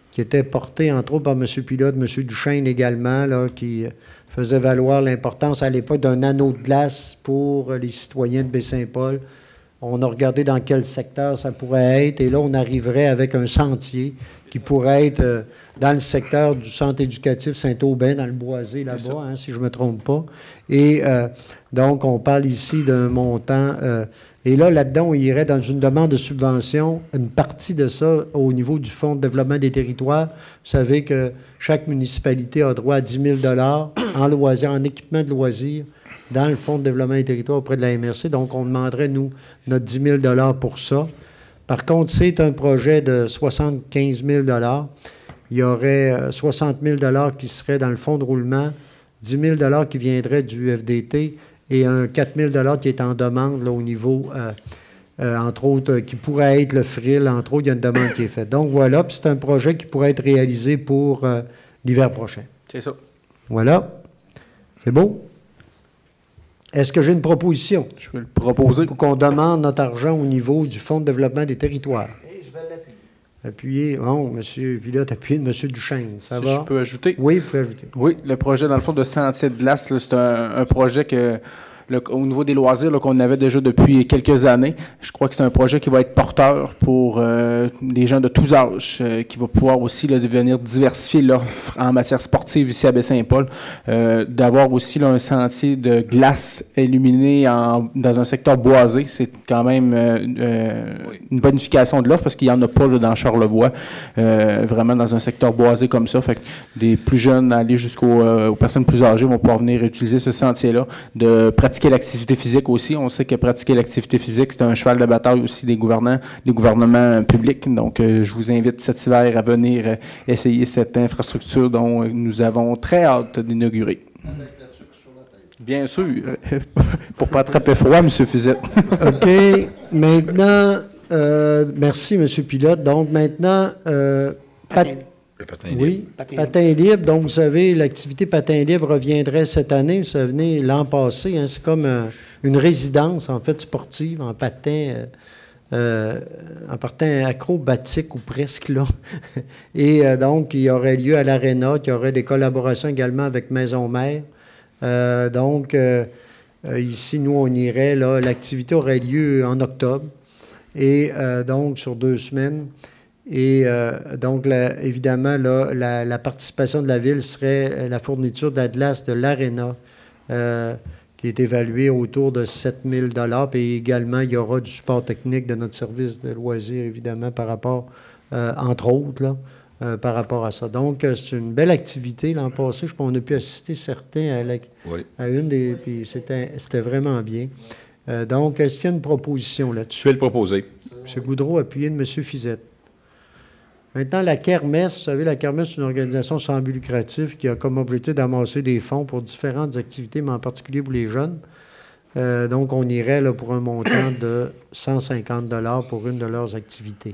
qui était porté, entre autres, par M. Pilote, M. Duchesne également, là, qui faisait valoir l'importance à l'époque d'un anneau de glace pour les citoyens de Baie-Saint-Paul. On a regardé dans quel secteur ça pourrait être, et là, on arriverait avec un sentier qui pourrait être dans le secteur du centre éducatif Saint-Aubin, dans le Boisé, là-bas, si je ne me trompe pas. Et donc, on parle ici d'un montant. Et là-dedans, on irait dans une demande de subvention, une partie de ça au niveau du Fonds de développement des territoires. Vous savez que chaque municipalité a droit à 10 000 $ en loisirs, en équipement de loisirs, dans le Fonds de développement des territoires auprès de la MRC. Donc, on demanderait, nous, notre 10 000 $ pour ça. Par contre, c'est un projet de 75 000 $. Il y aurait 60 000 $ qui seraient dans le fonds de roulement, 10 000 $ qui viendraient du FDT et un 4 000 $ qui est en demande là, au niveau, entre autres, qui pourrait être le FRIL. Entre autres, il y a une demande qui est faite. Donc, voilà. Puis c'est un projet qui pourrait être réalisé pour l'hiver prochain. C'est ça. Voilà. C'est beau? Est-ce que j'ai une proposition? Je vais le proposer. Pour qu'on demande notre argent au niveau du Fonds de développement des territoires. Et je vais l'appuyer. Appuyer. Bon, M. Pilote, appuyé de M. Duchesne. Ça va? Si je peux ajouter? Oui, vous pouvez ajouter. Oui, le projet, dans le fond, de sentier de glace, là, c'est un projet que... au niveau des loisirs qu'on avait déjà depuis quelques années. Je crois que c'est un projet qui va être porteur pour des gens de tous âges, qui va pouvoir aussi là, devenir diversifier l'offre en matière sportive ici à Baie-Saint-Paul, d'avoir aussi là, un sentier de glace illuminé dans un secteur boisé. C'est quand même une bonification de l'offre parce qu'il n'y en a pas là, dans Charlevoix, vraiment dans un secteur boisé comme ça. Fait que des plus jeunes aller aux personnes plus âgées vont pouvoir venir utiliser ce sentier-là, de pratiquer l'activité physique aussi. On sait que pratiquer l'activité physique, c'est un cheval de bataille aussi des gouvernements publics. Donc, je vous invite cet hiver à venir essayer cette infrastructure dont nous avons très hâte d'inaugurer. Bien sûr, pour ne pas attraper froid, M. Fizette. OK. Maintenant, merci, M. Pilote. Donc, maintenant, patin libre. Donc, vous savez, l'activité patin libre reviendrait cette année. Ça venait l'an passé. Hein, c'est comme une résidence, en fait, sportive en patin acrobatique ou presque, là. Et donc, il y aurait lieu à l'Arena, qu'il y aurait des collaborations également avec Maison Mère. Ici, nous, on irait, là, l'activité aurait lieu en octobre. Et donc, sur 2 semaines. Et donc, évidemment, là, la participation de la Ville serait la fourniture de la glace de l'Arena, qui est évaluée autour de 7 000 $. Puis également, il y aura du support technique de notre service de loisirs, évidemment, par rapport, entre autres, là, par rapport à ça. Donc, c'est une belle activité. L'an passé, je pense qu'on a pu assister certains à une des... Puis c'était vraiment bien. Donc, est-ce qu'il y a une proposition là-dessus? Je vais le proposer. M. Boudreau, appuyé de M. Fizette. Maintenant, la Kermesse, vous savez, la Kermesse, c'est une organisation sans but lucratif qui a comme objectif d'amasser des fonds pour différentes activités, mais en particulier pour les jeunes. Donc, on irait là, pour un montant de 150 $ pour une de leurs activités.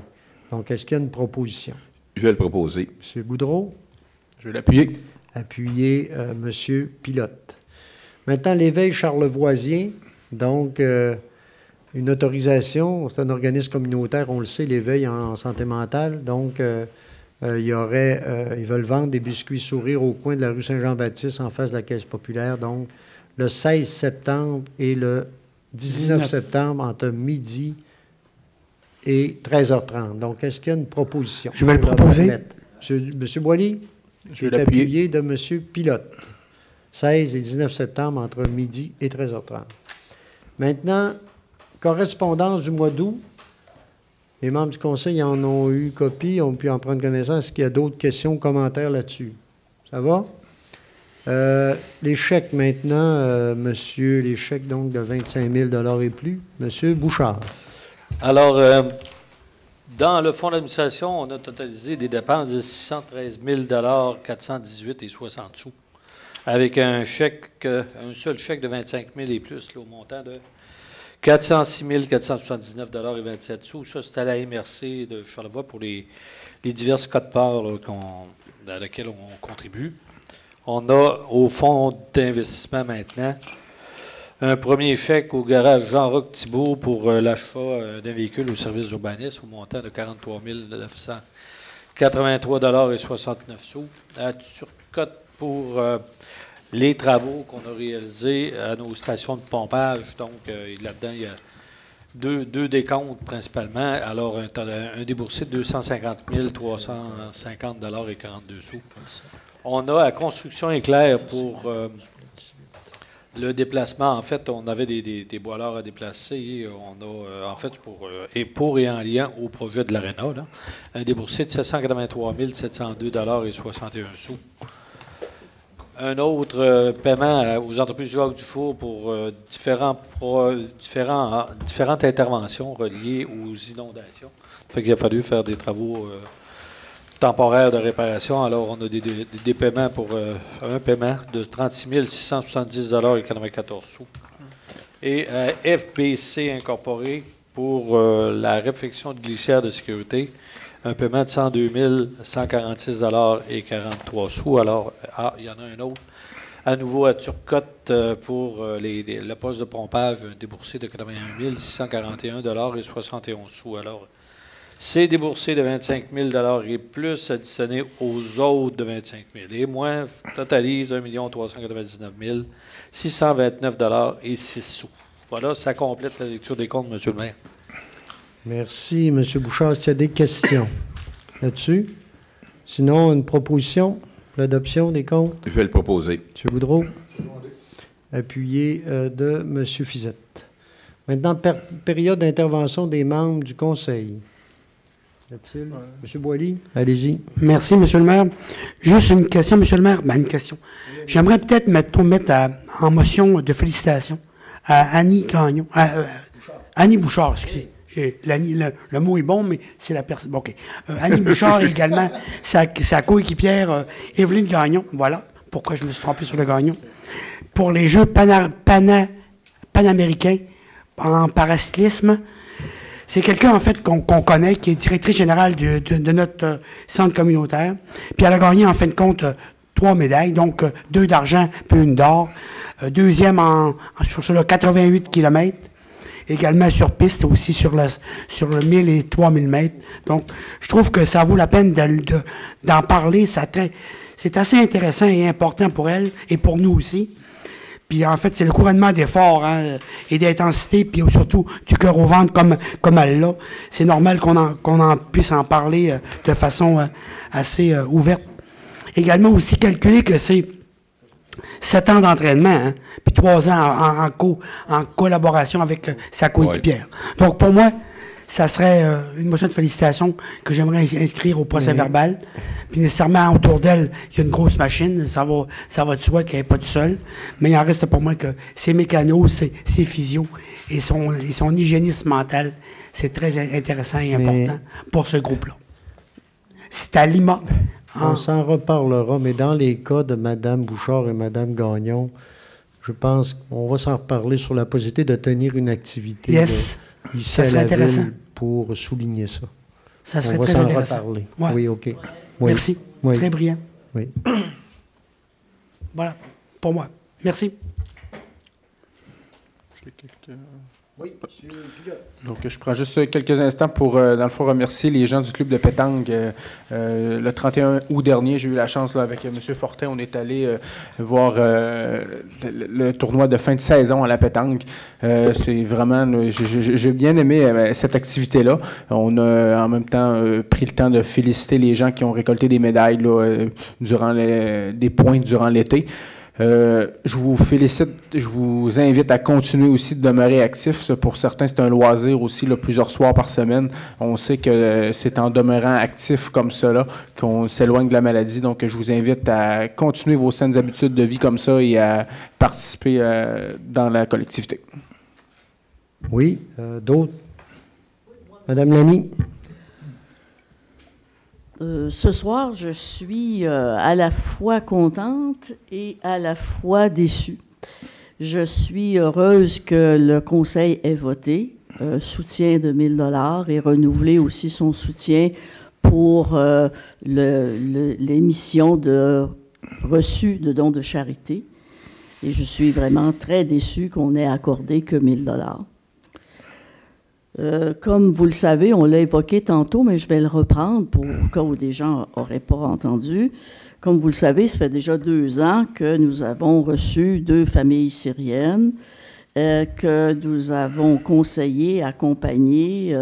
Donc, est-ce qu'il y a une proposition? Je vais le proposer. M. Boudreau? Je vais l'appuyer. Appuyer M. Pilote. Maintenant, l'éveil charlevoisien. Donc, une autorisation. C'est un organisme communautaire, on le sait, les veilles en santé mentale. Donc, ils veulent vendre des biscuits sourires au coin de la rue Saint-Jean-Baptiste en face de la Caisse populaire. Donc, le 16 septembre et le 19 septembre entre midi et 13h30. Donc, est-ce qu'il y a une proposition? Je vais le proposer. Monsieur Boily, qui est appuyé de M. Pilote. 16 et 19 septembre entre midi et 13h30. Maintenant, correspondance du mois d'août. Les membres du conseil en ont eu copie, ont pu en prendre connaissance. Est-ce qu'il y a d'autres questions ou commentaires là-dessus? Ça va? Les chèques maintenant, monsieur, les chèques donc de 25 000 et plus. Monsieur Bouchard. Alors, dans le fonds d'administration, on a totalisé des dépenses de 613 418 et 60 sous, avec un seul chèque de 25 000 et plus, là, au montant de 406 479 et 27 sous. Ça, c'est à la MRC de Charlevoix pour les diverses cotes-parts dans lesquelles on contribue. On a au fonds d'investissement maintenant un premier chèque au garage Jean-Roch Thibault pour l'achat d'un véhicule au service d'urbanisme au montant de 43 983 et 69 sous. À surcote pour les travaux qu'on a réalisés à nos stations de pompage. Donc, là-dedans, il y a deux décomptes principalement. Alors, un déboursé de 250 350 et 42 sous. On a à Construction Éclair pour le déplacement. En fait, on avait des boileurs à déplacer. On a, en fait, pour et en lien au projet de l'Aréna, un déboursé de 783 702 et 61 sous. Un autre paiement aux entreprises Jacques Dufour pour différentes interventions reliées aux inondations. Ça fait qu'il a fallu faire des travaux temporaires de réparation. Alors, on a des paiements pour un paiement de 36 670 et 94 sous. Et FBC Incorporé pour la réfection de glissière de sécurité, un paiement de 102 146 et 43 sous. Alors, il y en a un autre. À nouveau, à Turcotte, pour le poste de pompage, un déboursé de 81 641 et 71 sous. Alors, c'est déboursé de 25 000 et plus additionné aux autres de 25 000. Et moins totalise 1 399 629 et 6 sous. Voilà, ça complète la lecture des comptes, M. le maire. Merci, M. Bouchard. Est-ce qu'il y a des questions là-dessus? Sinon, une proposition pour l'adoption des comptes? Je vais le proposer. M. Boudreau. Appuyé de M. Fizette. Maintenant, période d'intervention des membres du conseil. Y a-t-il? M. Boily, allez-y. Merci, M. le maire. Juste une question, M. le maire. Ben, une question. J'aimerais peut-être mettre en motion de félicitations à Annie Gagnon. Annie Bouchard, excusez. Le mot est bon, mais c'est la personne. OK. Annie Bouchard et également sa coéquipière Evelyne Gagnon. Voilà pourquoi je me suis trompé sur le Gagnon. Pour les Jeux panaméricains en paracyclisme, c'est quelqu'un, en fait, qu'on connaît, qui est directrice générale de notre centre communautaire. Puis elle a gagné, en fin de compte, 3 médailles, donc 2 d'argent puis 1 d'or. Deuxième sur le 88 km. Également sur piste, aussi sur le 1000 et 3000 mètres. Donc, je trouve que ça vaut la peine d'en parler. C'est assez intéressant et important pour elle et pour nous aussi. Puis, en fait, c'est le couronnement d'efforts et d'intensité, puis surtout du cœur au ventre comme elle l'a. C'est normal qu'on en puisse en parler de façon assez ouverte. Également aussi calculer que c'est 7 ans d'entraînement, puis 3 ans en collaboration avec sa coéquipière. Ouais. Donc, pour moi, ça serait une motion de félicitations que j'aimerais inscrire au procès verbal. Puis, nécessairement, autour d'elle, il y a une grosse machine. Ça va de soi qu'elle n'est pas toute seule. Mais il en reste pour moi que ses mécanos, ses physios et son hygiénisme mental, c'est très intéressant et important pour ce groupe-là. C'est à Lima. On s'en reparlera, mais dans les cas de Mme Bouchard et Mme Gagnon, je pense qu'on va s'en reparler sur la possibilité de tenir une activité ici à la ville pour souligner ça. Ça serait très intéressant. On va s'en reparler. Ouais. Oui, OK. Oui. Merci. Oui. Très brillant. Oui. Voilà, pour moi. Merci. Oui, monsieur Pilote. Donc, je prends juste quelques instants pour, dans le fond, remercier les gens du club de pétanque. Le 31 août dernier, j'ai eu la chance, là, avec M. Fortin, on est allé voir le tournoi de fin de saison à la pétanque. C'est vraiment, j'ai bien aimé cette activité-là. On a en même temps pris le temps de féliciter les gens qui ont récolté des médailles là, des points durant l'été. Je vous félicite, je vous invite à continuer aussi de demeurer actifs. Pour certains, c'est un loisir aussi, là, plusieurs soirs par semaine. On sait que c'est en demeurant actif comme cela qu'on s'éloigne de la maladie. Donc, je vous invite à continuer vos saines habitudes de vie comme ça et à participer dans la collectivité. Oui, d'autres? Madame Lamy? Ce soir, je suis à la fois contente et à la fois déçue. Je suis heureuse que le Conseil ait voté soutien de 1 000 $ et renouvelé aussi son soutien pour l'émission de reçus de dons de charité. Et je suis vraiment très déçue qu'on ait accordé que 1 000 $. Comme vous le savez, on l'a évoqué tantôt, mais je vais le reprendre pour le cas où des gens n'auraient pas entendu. Comme vous le savez, ça fait déjà 2 ans que nous avons reçu 2 familles syriennes, que nous avons conseillé, accompagné.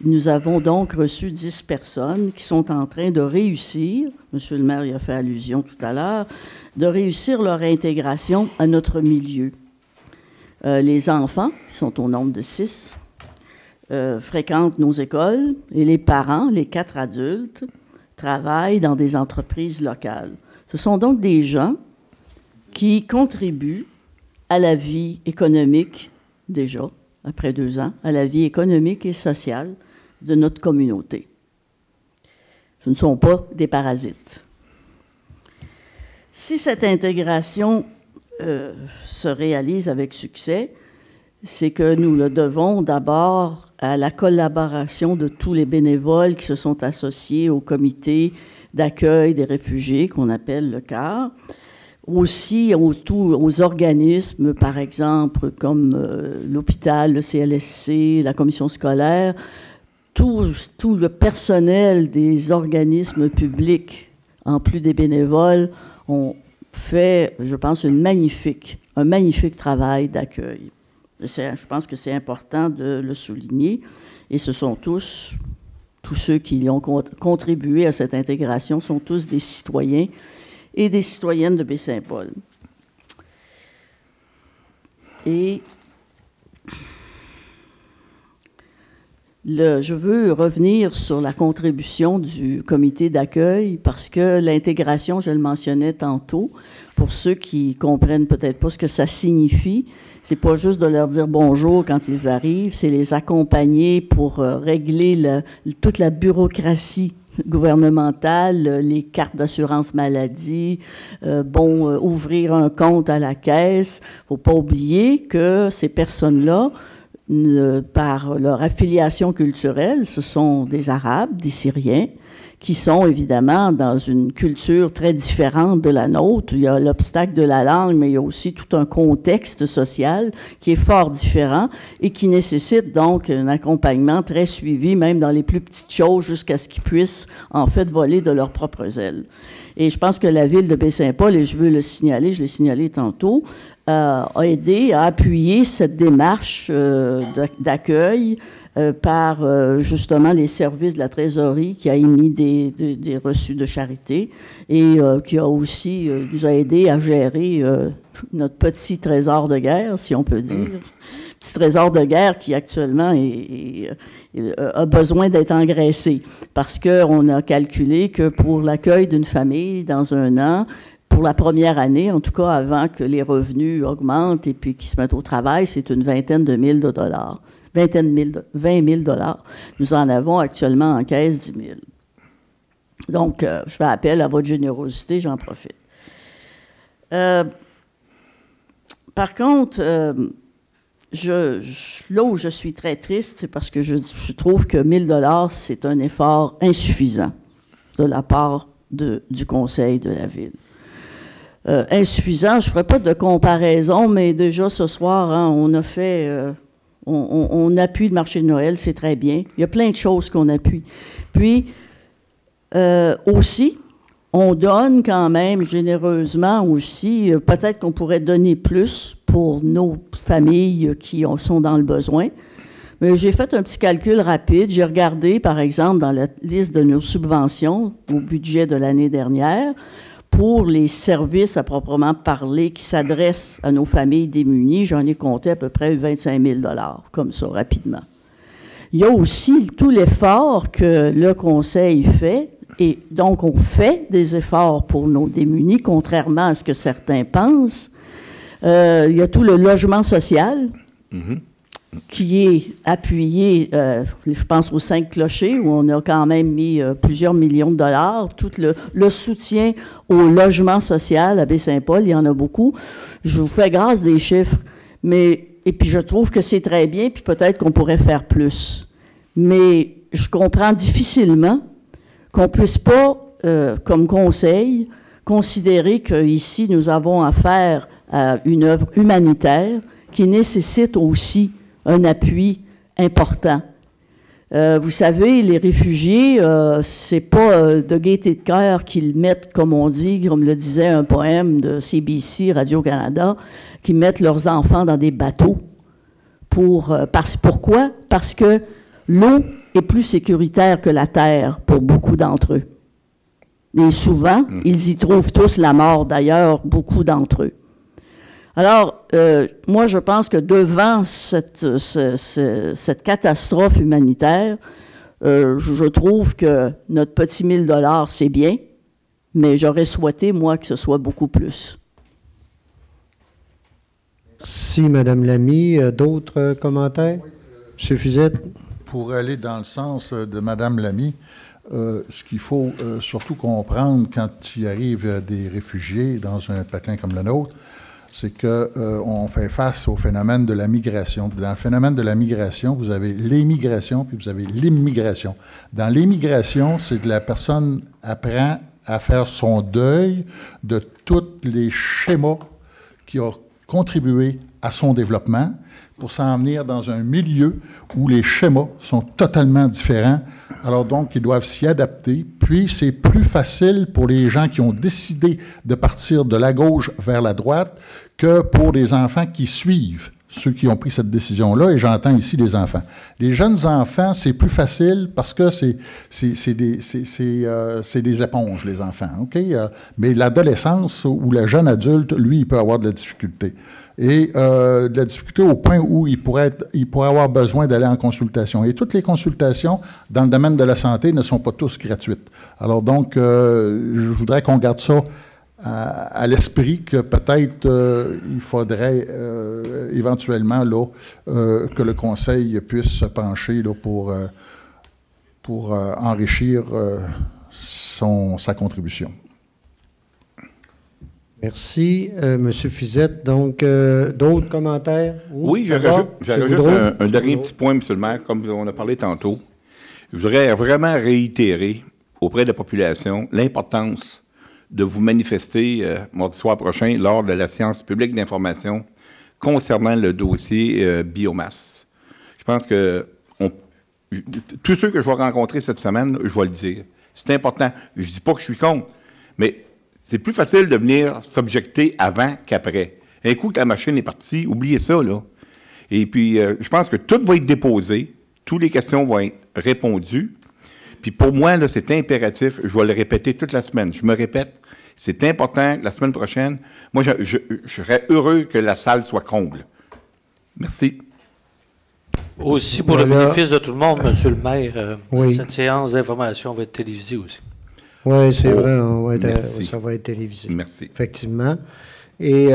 Nous avons donc reçu 10 personnes qui sont en train de réussir, Monsieur le maire y a fait allusion tout à l'heure, de réussir leur intégration à notre milieu. Les enfants, qui sont au nombre de 6, fréquentent nos écoles et les parents, les 4 adultes, travaillent dans des entreprises locales. Ce sont donc des gens qui contribuent à la vie économique, déjà, après 2 ans, à la vie économique et sociale de notre communauté. Ce ne sont pas des parasites. Si cette intégration se réalise avec succès, c'est que nous le devons d'abord à la collaboration de tous les bénévoles qui se sont associés au comité d'accueil des réfugiés, qu'on appelle le CAR, aussi aux organismes, par exemple, comme l'hôpital, le CLSC, la commission scolaire, tout le personnel des organismes publics, en plus des bénévoles, ont fait, je pense, un magnifique travail d'accueil. Je pense que c'est important de le souligner. Et ce sont tous ceux qui ont contribué à cette intégration, sont tous des citoyens et des citoyennes de Baie-Saint-Paul. Et je veux revenir sur la contribution du comité d'accueil parce que l'intégration, je le mentionnais tantôt, pour ceux qui comprennent peut-être pas ce que ça signifie, c'est pas juste de leur dire bonjour quand ils arrivent, c'est les accompagner pour régler toute la bureaucratie gouvernementale, les cartes d'assurance maladie, ouvrir un compte à la caisse. Faut pas oublier que ces personnes-là, par leur affiliation culturelle, ce sont des Arabes, des Syriens, qui sont évidemment dans une culture très différente de la nôtre. Il y a l'obstacle de la langue, mais il y a aussi tout un contexte social qui est fort différent et qui nécessite donc un accompagnement très suivi, même dans les plus petites choses, jusqu'à ce qu'ils puissent en fait voler de leurs propres ailes. Et je pense que la ville de Baie-Saint-Paul, et je veux le signaler, je l'ai signalé tantôt, a aidé à appuyer cette démarche d'accueil par justement les services de la trésorerie qui a émis des reçus de charité et qui a aussi nous a aidé à gérer notre petit trésor de guerre, si on peut dire. Petit trésor de guerre qui actuellement a besoin d'être engraissé parce qu'on a calculé que pour l'accueil d'une famille dans 1 an, pour la première année, en tout cas avant que les revenus augmentent et puis qu'ils se mettent au travail, c'est une vingtaine de mille de dollars. 20 000 $. Nous en avons actuellement en caisse 10 000. Donc, je fais appel à votre générosité, j'en profite. Par contre, là où je suis très triste, c'est parce que je trouve que 1 000 $, c'est un effort insuffisant de la part du conseil de la ville. Insuffisant, je ne ferai pas de comparaison, mais déjà ce soir, hein, on a fait On appuie le marché de Noël, c'est très bien. Il y a plein de choses qu'on appuie. Puis, aussi, on donne quand même généreusement aussi, peut-être qu'on pourrait donner plus pour nos familles qui sont dans le besoin. Mais j'ai fait un petit calcul rapide. J'ai regardé, par exemple, dans la liste de nos subventions au budget de l'année dernière, pour les services à proprement parler qui s'adressent à nos familles démunies, j'en ai compté à peu près 25 000 $, comme ça, rapidement. Il y a aussi tout l'effort que le Conseil fait, et donc on fait des efforts pour nos démunis, contrairement à ce que certains pensent. Il y a tout le logement social, qui est appuyé, je pense, aux 5 clochers, où on a quand même mis plusieurs millions de dollars. Tout le soutien au logement social à Baie-Saint-Paul, il y en a beaucoup. Je vous fais grâce des chiffres, et puis je trouve que c'est très bien, puis peut-être qu'on pourrait faire plus. Mais je comprends difficilement qu'on ne puisse pas, comme conseil, considérer qu'ici, nous avons affaire à une œuvre humanitaire qui nécessite aussi un appui important. Vous savez, les réfugiés, c'est pas de gaieté de cœur qu'ils mettent, comme on dit, comme le disait un poème de CBC, Radio-Canada, qu'ils mettent leurs enfants dans des bateaux. Pourquoi? Parce que l'eau est plus sécuritaire que la terre pour beaucoup d'entre eux. Et souvent, ils y trouvent tous la mort, d'ailleurs, beaucoup d'entre eux. Alors, moi, je pense que devant cette catastrophe humanitaire, je trouve que notre petit 1 000 $, c'est bien, mais j'aurais souhaité, moi, que ce soit beaucoup plus. Merci, Mme Lamy. D'autres commentaires? M. Fizette? Pour aller dans le sens de Mme Lamy, ce qu'il faut surtout comprendre quand il arrive des réfugiés dans un patelin comme le nôtre, c'est qu'on fait face au phénomène de la migration. Dans le phénomène de la migration, vous avez l'émigration, puis vous avez l'immigration. Dans l'émigration, c'est que la personne apprend à faire son deuil de tous les schémas qui ont contribué à son développement pour s'en venir dans un milieu où les schémas sont totalement différents. Alors donc, ils doivent s'y adapter. Puis, c'est plus facile pour les gens qui ont décidé de partir de la gauche vers la droite que pour les enfants qui suivent ceux qui ont pris cette décision-là, et j'entends ici les enfants. Les jeunes enfants, c'est plus facile parce que c'est des éponges, les enfants, OK? Mais l'adolescence ou le jeune adulte, lui, il peut avoir de la difficulté. Et de la difficulté au point où il pourrait avoir besoin d'aller en consultation. Et toutes les consultations dans le domaine de la santé ne sont pas tous gratuites. Alors donc, je voudrais qu'on garde ça à l'esprit, que peut-être il faudrait éventuellement là, que le Conseil puisse se pencher là, pour enrichir sa contribution. Merci, M. Fizette. Donc, d'autres commentaires? Oui, j'aurais juste un dernier petit point, M. le maire, comme on a parlé tantôt. Je voudrais vraiment réitérer auprès de la population l'importance de vous manifester mardi soir prochain lors de la séance publique d'information concernant le dossier biomasse. Je pense que tous ceux que je vais rencontrer cette semaine, je vais le dire. C'est important. Je ne dis pas que je suis contre, mais c'est plus facile de venir s'objecter avant qu'après. Un coup que la machine est partie, oubliez ça, là. Et puis, je pense que tout va être déposé, toutes les questions vont être répondues. Puis pour moi, là, c'est impératif, je vais le répéter toute la semaine. Je me répète, c'est important, la semaine prochaine, moi, je serais heureux que la salle soit comble. Merci. Aussi, pour le bénéfice de tout le monde, M. le maire, oui. Cette séance d'information va être télévisée aussi. Oui, c'est vrai, ça va être télévisé. Merci. Effectivement. Et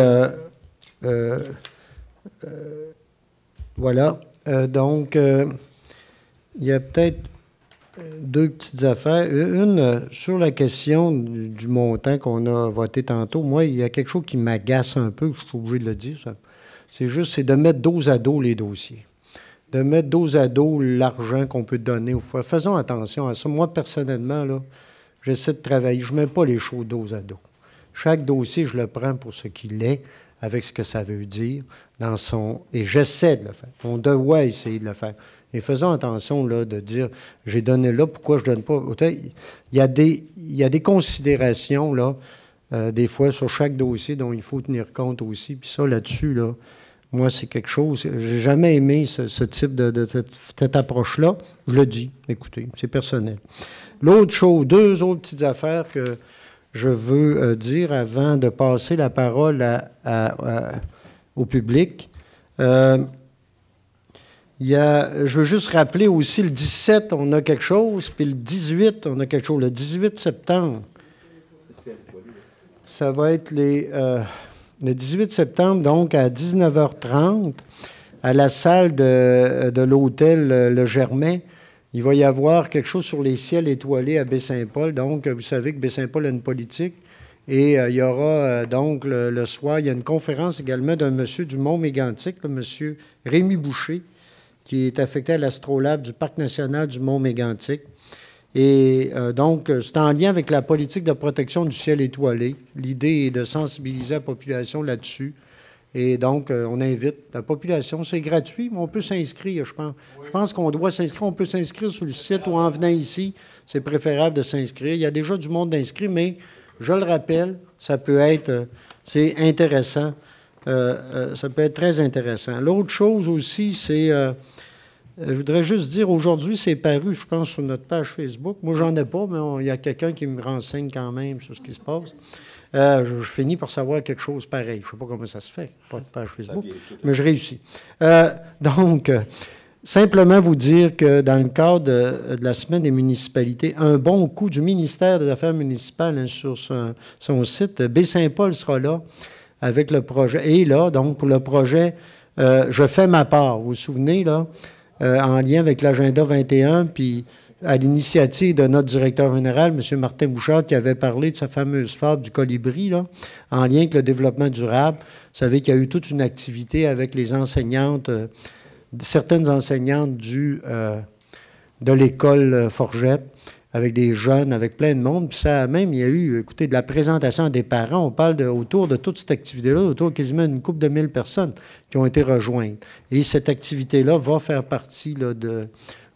voilà. Donc, il y a peut-être deux petites affaires. Une, sur la question du montant qu'on a voté tantôt, moi, il y a quelque chose qui m'agace un peu, je suis obligé de le dire. C'est de mettre dos à dos les dossiers. De mettre dos à dos l'argent qu'on peut donner. Faisons attention à ça. Moi, personnellement, là, j'essaie de travailler. Je ne mets pas les choses dos à dos. Chaque dossier, je le prends pour ce qu'il est, avec ce que ça veut dire et j'essaie de le faire. On doit essayer de le faire. Et faisons attention là, de dire, j'ai donné là, pourquoi je ne donne pas? Il y a des considérations, là, des fois, sur chaque dossier dont il faut tenir compte aussi. Puis ça, là-dessus, là, moi, c'est quelque chose, j'ai jamais aimé ce type de cette approche-là. Je le dis, écoutez, c'est personnel. L'autre chose, deux autres petites affaires que je veux dire avant de passer la parole au public. Je veux juste rappeler aussi, le 17, on a quelque chose, puis le 18, on a quelque chose. Le 18 septembre, ça va être le 18 septembre, donc à 19h30, à la salle de l'hôtel Le Germain. Il va y avoir quelque chose sur les ciels étoilés à Baie-Saint-Paul. Donc, vous savez que Baie-Saint-Paul a une politique. Et il y aura donc le soir, il y a une conférence également d'un monsieur du Mont-Mégantic, le monsieur Rémi Boucher, qui est affecté à l'Astrolabe du Parc national du Mont-Mégantic. Et donc, c'est en lien avec la politique de protection du ciel étoilé. L'idée est de sensibiliser la population là-dessus. Et donc, on invite la population. C'est gratuit, mais on peut s'inscrire, je pense. Je pense qu'on doit s'inscrire. On peut s'inscrire sur le site ou en venant ici. C'est préférable de s'inscrire. Il y a déjà du monde d'inscrits, mais je le rappelle, ça peut être... c'est intéressant. Ça peut être très intéressant. L'autre chose aussi, c'est... je voudrais juste dire, aujourd'hui, c'est paru, je pense, sur notre page Facebook. Moi, j'en ai pas, mais il y a quelqu'un qui me renseigne quand même sur ce qui se passe. Je finis par savoir quelque chose pareil. Je ne sais pas comment ça se fait, pas de page Facebook, mais je réussis. Donc, simplement vous dire que dans le cadre de la Semaine des municipalités, un bon coup du ministère des Affaires municipales hein, sur son site, Baie-Saint-Paul sera là avec le projet. Et là, donc, pour le projet, je fais ma part. Vous vous souvenez, là, en lien avec l'agenda 21, puis à l'initiative de notre directeur général, M. Martin Bouchard, qui avait parlé de sa fameuse fable du colibri, là, en lien avec le développement durable. Vous savez qu'il y a eu toute une activité avec les enseignantes, certaines enseignantes de l'école Forgette, avec des jeunes, avec plein de monde. Puis ça, même, il y a eu, écoutez, de la présentation des parents. On parle autour de toute cette activité-là, autour de quasiment une couple de 1000 personnes qui ont été rejointes. Et cette activité-là va faire partie là,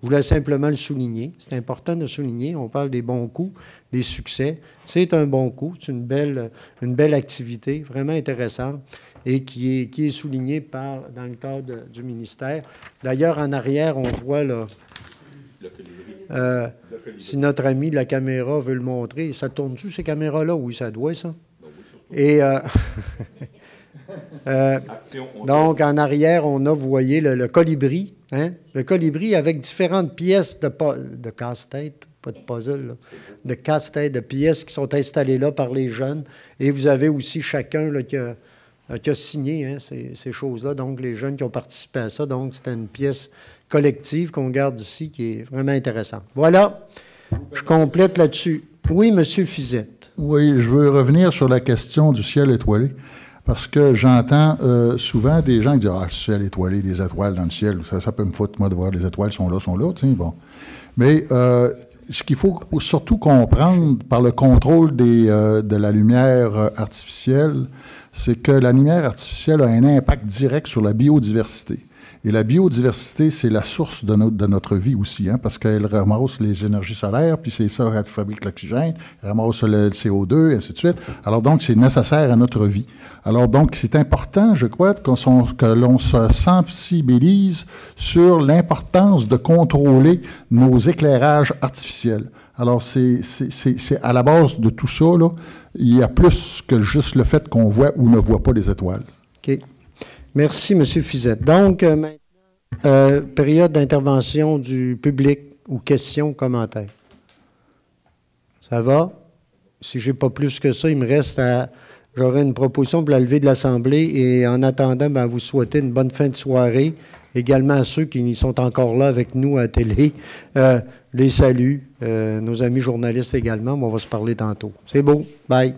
je voulais simplement le souligner. C'est important de souligner. On parle des bons coups, des succès. C'est un bon coup. C'est une belle activité, vraiment intéressante, et qui est soulignée dans le cadre du ministère. D'ailleurs, en arrière, on voit là, si notre ami de la caméra veut le montrer, ça tourne-tu, ces caméras-là? Oui, ça doit, ça. Et donc, en arrière, on a, vous voyez, le colibri. Hein? Le colibri avec différentes pièces de casse-tête, pas de puzzle, là, de casse-tête, de pièces qui sont installées là par les jeunes. Et vous avez aussi chacun là, qui a signé hein, ces choses-là, donc les jeunes qui ont participé à ça. Donc, c'était une pièce collective qu'on garde ici qui est vraiment intéressante. Voilà, je complète là-dessus. Oui, M. Fizette. Oui, je veux revenir sur la question du ciel étoilé. Parce que j'entends souvent des gens qui disent « Ah, le ciel étoilé, les étoiles dans le ciel, ça peut me foutre, moi, de voir les étoiles sont là, tu sais, bon. » Mais ce qu'il faut surtout comprendre par le contrôle de la lumière artificielle, c'est que la lumière artificielle a un impact direct sur la biodiversité. Et la biodiversité, c'est la source de notre vie aussi, hein, parce qu'elle ramasse les énergies solaires, puis c'est ça qui fabrique l'oxygène, elle ramasse le CO2, et ainsi de suite. Alors donc, c'est nécessaire à notre vie. Alors donc, c'est important, je crois, que l'on se sensibilise sur l'importance de contrôler nos éclairages artificiels. Alors, c'est à la base de tout ça, là, il y a plus que juste le fait qu'on voit ou ne voit pas les étoiles. OK. Merci, M. Fizette. Donc, maintenant, période d'intervention du public ou questions, commentaires. Ça va? Si je n'ai pas plus que ça, il me reste j'aurai une proposition pour la levée de l'Assemblée et en attendant, ben, vous souhaiter une bonne fin de soirée. Également à ceux qui sont encore là avec nous à la télé. Les saluts, nos amis journalistes également, mais on va se parler tantôt. C'est beau. Bye.